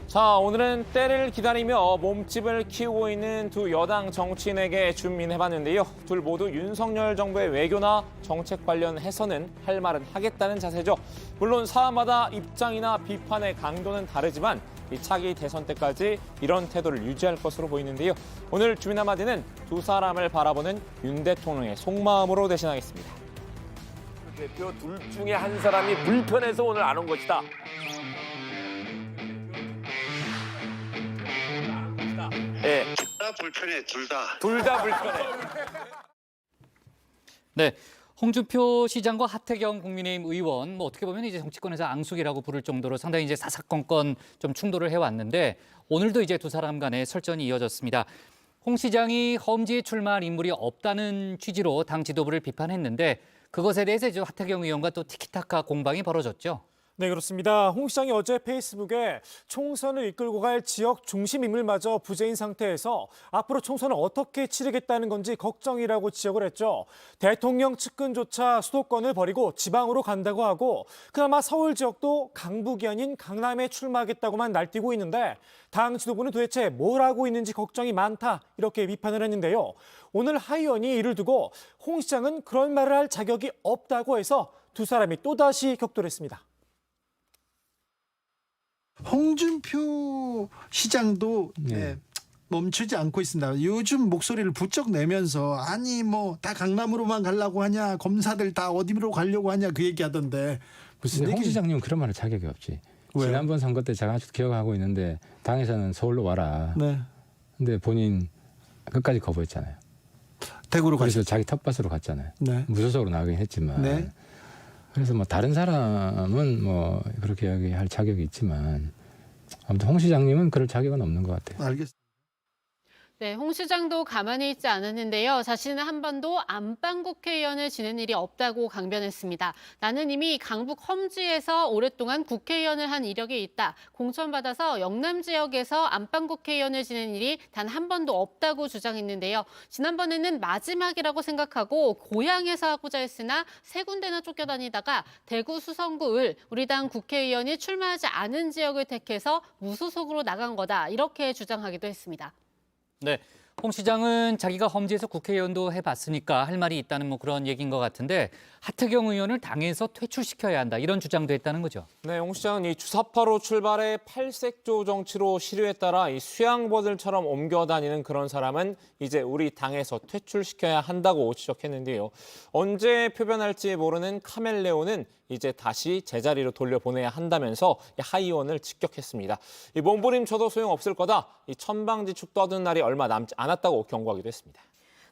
자, 오늘은 때를 기다리며 몸집을 키우고 있는 두 여당 정치인에게 준비해봤는데요. 둘 모두 윤석열 정부의 외교나 정책 관련 해서는 할 말은 하겠다는 자세죠. 물론 사안마다 입장이나 비판의 강도는 다르지만 이 차기 대선 때까지 이런 태도를 유지할 것으로 보이는데요. 오늘 주민 한마디는 두 사람을 바라보는 윤 대통령의 속마음으로 대신하겠습니다. 대표 둘 중에 한 사람이 불편해서 오늘 안 온 것이다. 네. 둘 다 불편해, 둘 다. 둘 다 불편해. 네. 홍준표 시장과 하태경 국민의힘 의원, 뭐 어떻게 보면 이제 정치권에서 앙숙이라고 부를 정도로 상당히 이제 사사건건 좀 충돌을 해왔는데 오늘도 이제 두 사람 간의 설전이 이어졌습니다. 홍 시장이 험지에 출마할 인물이 없다는 취지로 당 지도부를 비판했는데 그것에 대해서 이제 하태경 의원과 또 티키타카 공방이 벌어졌죠. 네, 그렇습니다. 홍 시장이 어제 페이스북에 총선을 이끌고 갈 지역 중심 인물마저 부재인 상태에서 앞으로 총선을 어떻게 치르겠다는 건지 걱정이라고 지적을 했죠. 대통령 측근조차 수도권을 버리고 지방으로 간다고 하고 그나마 서울 지역도 강북이 아닌 강남에 출마하겠다고만 날뛰고 있는데 당 지도부는 도대체 뭘 하고 있는지 걱정이 많다 이렇게 비판을 했는데요. 오늘 하 의원이 이를 두고 홍 시장은 그런 말을 할 자격이 없다고 해서 두 사람이 또다시 격돌했습니다. 홍준표 시장도 멈추지 않고 있습니다. 요즘 목소리를 부쩍 내면서 아니 뭐 다 강남으로만 가려고 하냐, 검사들 다 어디로 가려고 하냐 그 얘기하던데 무슨 홍 시장님은 그런 말할 자격이 없지. 왜요? 지난번 선거 때 제가 아직도 기억하고 있는데 당에서는 서울로 와라. 네. 근데 본인 끝까지 거부했잖아요. 대구로 그래서 가셨죠. 자기 텃밭으로 갔잖아요. 네. 무소속으로 나가긴 했지만. 네. 그래서 뭐 다른 사람은 뭐 그렇게 얘기할 자격이 있지만 아무튼 홍 시장님은 그럴 자격은 없는 것 같아요. 알겠습니다. 네, 홍 시장도 가만히 있지 않았는데요. 자신은 한 번도 안방 국회의원을 지낸 일이 없다고 강변했습니다. 나는 이미 강북 험지에서 오랫동안 국회의원을 한 이력이 있다. 공천받아서 영남 지역에서 안방 국회의원을 지낸 일이 단 한 번도 없다고 주장했는데요. 지난번에는 마지막이라고 생각하고 고향에서 하고자 했으나 세 군데나 쫓겨다니다가 대구 수성구을 우리 당 국회의원이 출마하지 않은 지역을 택해서 무소속으로 나간 거다. 이렇게 주장하기도 했습니다. 네, 홍 시장은 자기가 험지에서 국회의원도 해봤으니까 할 말이 있다는 뭐 그런 얘기인 것 같은데 하태경 의원을 당에서 퇴출시켜야 한다 이런 주장도 했다는 거죠. 네, 홍 시장은 이 주사파로 출발해 팔색조 정치로 시류에 따라 이 수양버들처럼 옮겨다니는 그런 사람은 이제 우리 당에서 퇴출시켜야 한다고 지적했는데요. 언제 표변할지 모르는 카멜레온은 이제 다시 제자리로 돌려보내야 한다면서 하 의원을 직격했습니다. 이 몸부림쳐도 소용없을 거다. 이 천방지축 떠드는 날이 얼마 남지 않았다고 경고하기도 했습니다.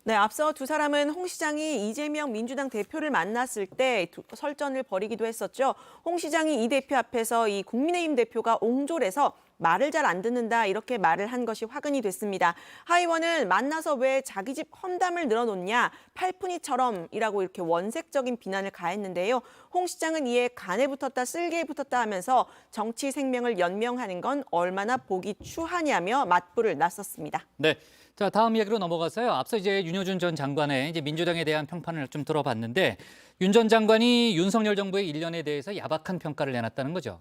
네, 앞서 두 사람은 홍 시장이 이재명 민주당 대표를 만났을 때 설전을 벌이기도 했었죠. 홍 시장이 이 대표 앞에서 이 국민의힘 대표가 옹졸해서 말을 잘 안 듣는다 이렇게 말을 한 것이 화근이 됐습니다. 하 의원은 만나서 왜 자기 집 험담을 늘어놓냐 팔푼이처럼이라고 이렇게 원색적인 비난을 가했는데요. 홍 시장은 이에 간에 붙었다 쓸개에 붙었다 하면서 정치 생명을 연명하는 건 얼마나 보기 추하냐며 맞불을 났었습니다. 네. 자, 다음 이야기로 넘어가서요. 앞서 이제 윤여준 전 장관의 이제 민주당에 대한 평판을 좀 들어봤는데 윤 전 장관이 윤석열 정부의 1년에 대해서 야박한 평가를 내놨다는 거죠.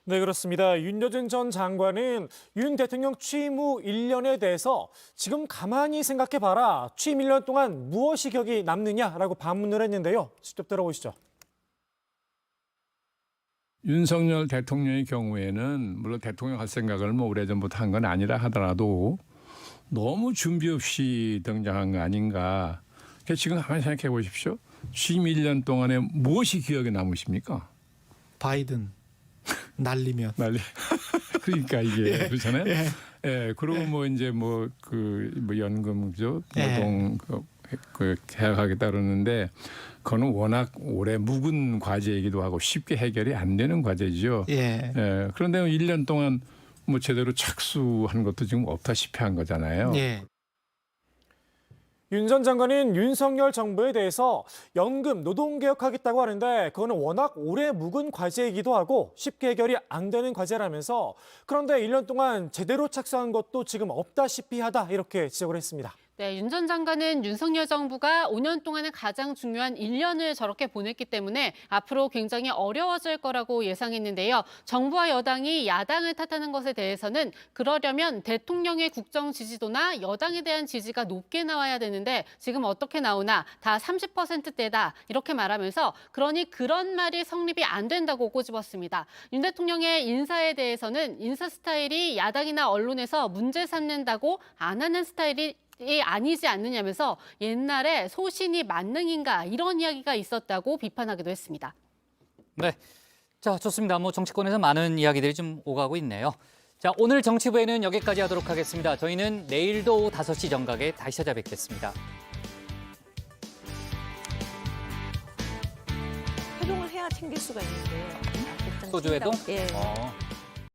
네, 그렇습니다. 윤여준 전 장관은 윤 대통령 취임 후 1년에 대해서 지금 가만히 생각해봐라. 취임 1년 동안 무엇이 기억이 남느냐라고 반문을 했는데요. 직접 들어보시죠. 윤석열 대통령의 경우에는 물론 대통령 할 생각을 뭐 오래전부터 한 건 아니라 하더라도 너무 준비 없이 등장한 거 아닌가. 지금 가만히 생각해 보십시오. 취임 1년 동안에 무엇이 기억에 남으십니까? 바이든 날리면. 그러니까 이게 예. 그렇잖아요. 예. 예. 그리고 뭐 이제 뭐 연금죠. 예. 노동 그 개혁하겠다 그러는데 그거는 워낙 오래 묵은 과제이기도 하고 쉽게 해결이 안 되는 과제죠. 예. 예. 그런데 1년 동안 뭐 제대로 착수한 것도 지금 없다시피 한 거잖아요. 예. 윤 전 장관은 윤석열 정부에 대해서 연금, 노동개혁하겠다고 하는데 그거는 워낙 오래 묵은 과제이기도 하고 쉽게 해결이 안 되는 과제라면서 그런데 1년 동안 제대로 착수한 것도 지금 없다시피 하다 이렇게 지적을 했습니다. 네, 윤 전 장관은 윤석열 정부가 5년 동안의 가장 중요한 1년을 저렇게 보냈기 때문에 앞으로 굉장히 어려워질 거라고 예상했는데요. 정부와 여당이 야당을 탓하는 것에 대해서는 그러려면 대통령의 국정 지지도나 여당에 대한 지지가 높게 나와야 되는데 지금 어떻게 나오나 다 30%대다 이렇게 말하면서 그러니 그런 말이 성립이 안 된다고 꼬집었습니다. 윤 대통령의 인사에 대해서는 인사 스타일이 야당이나 언론에서 문제 삼는다고 안 하는 스타일이 아니지 않느냐면서 옛날에 소신이 만능인가 이런 이야기가 있었다고 비판하기도 했습니다. 네, 자 좋습니다. 뭐 정치권에서 많은 이야기들이 좀 오가고 있네요. 자, 오늘 정치부에는 여기까지 하도록 하겠습니다. 저희는 내일도 오후 5시 정각에 다시 찾아뵙겠습니다. 회동을 해야 챙길 수가 있는데요. 소주 회동? 예.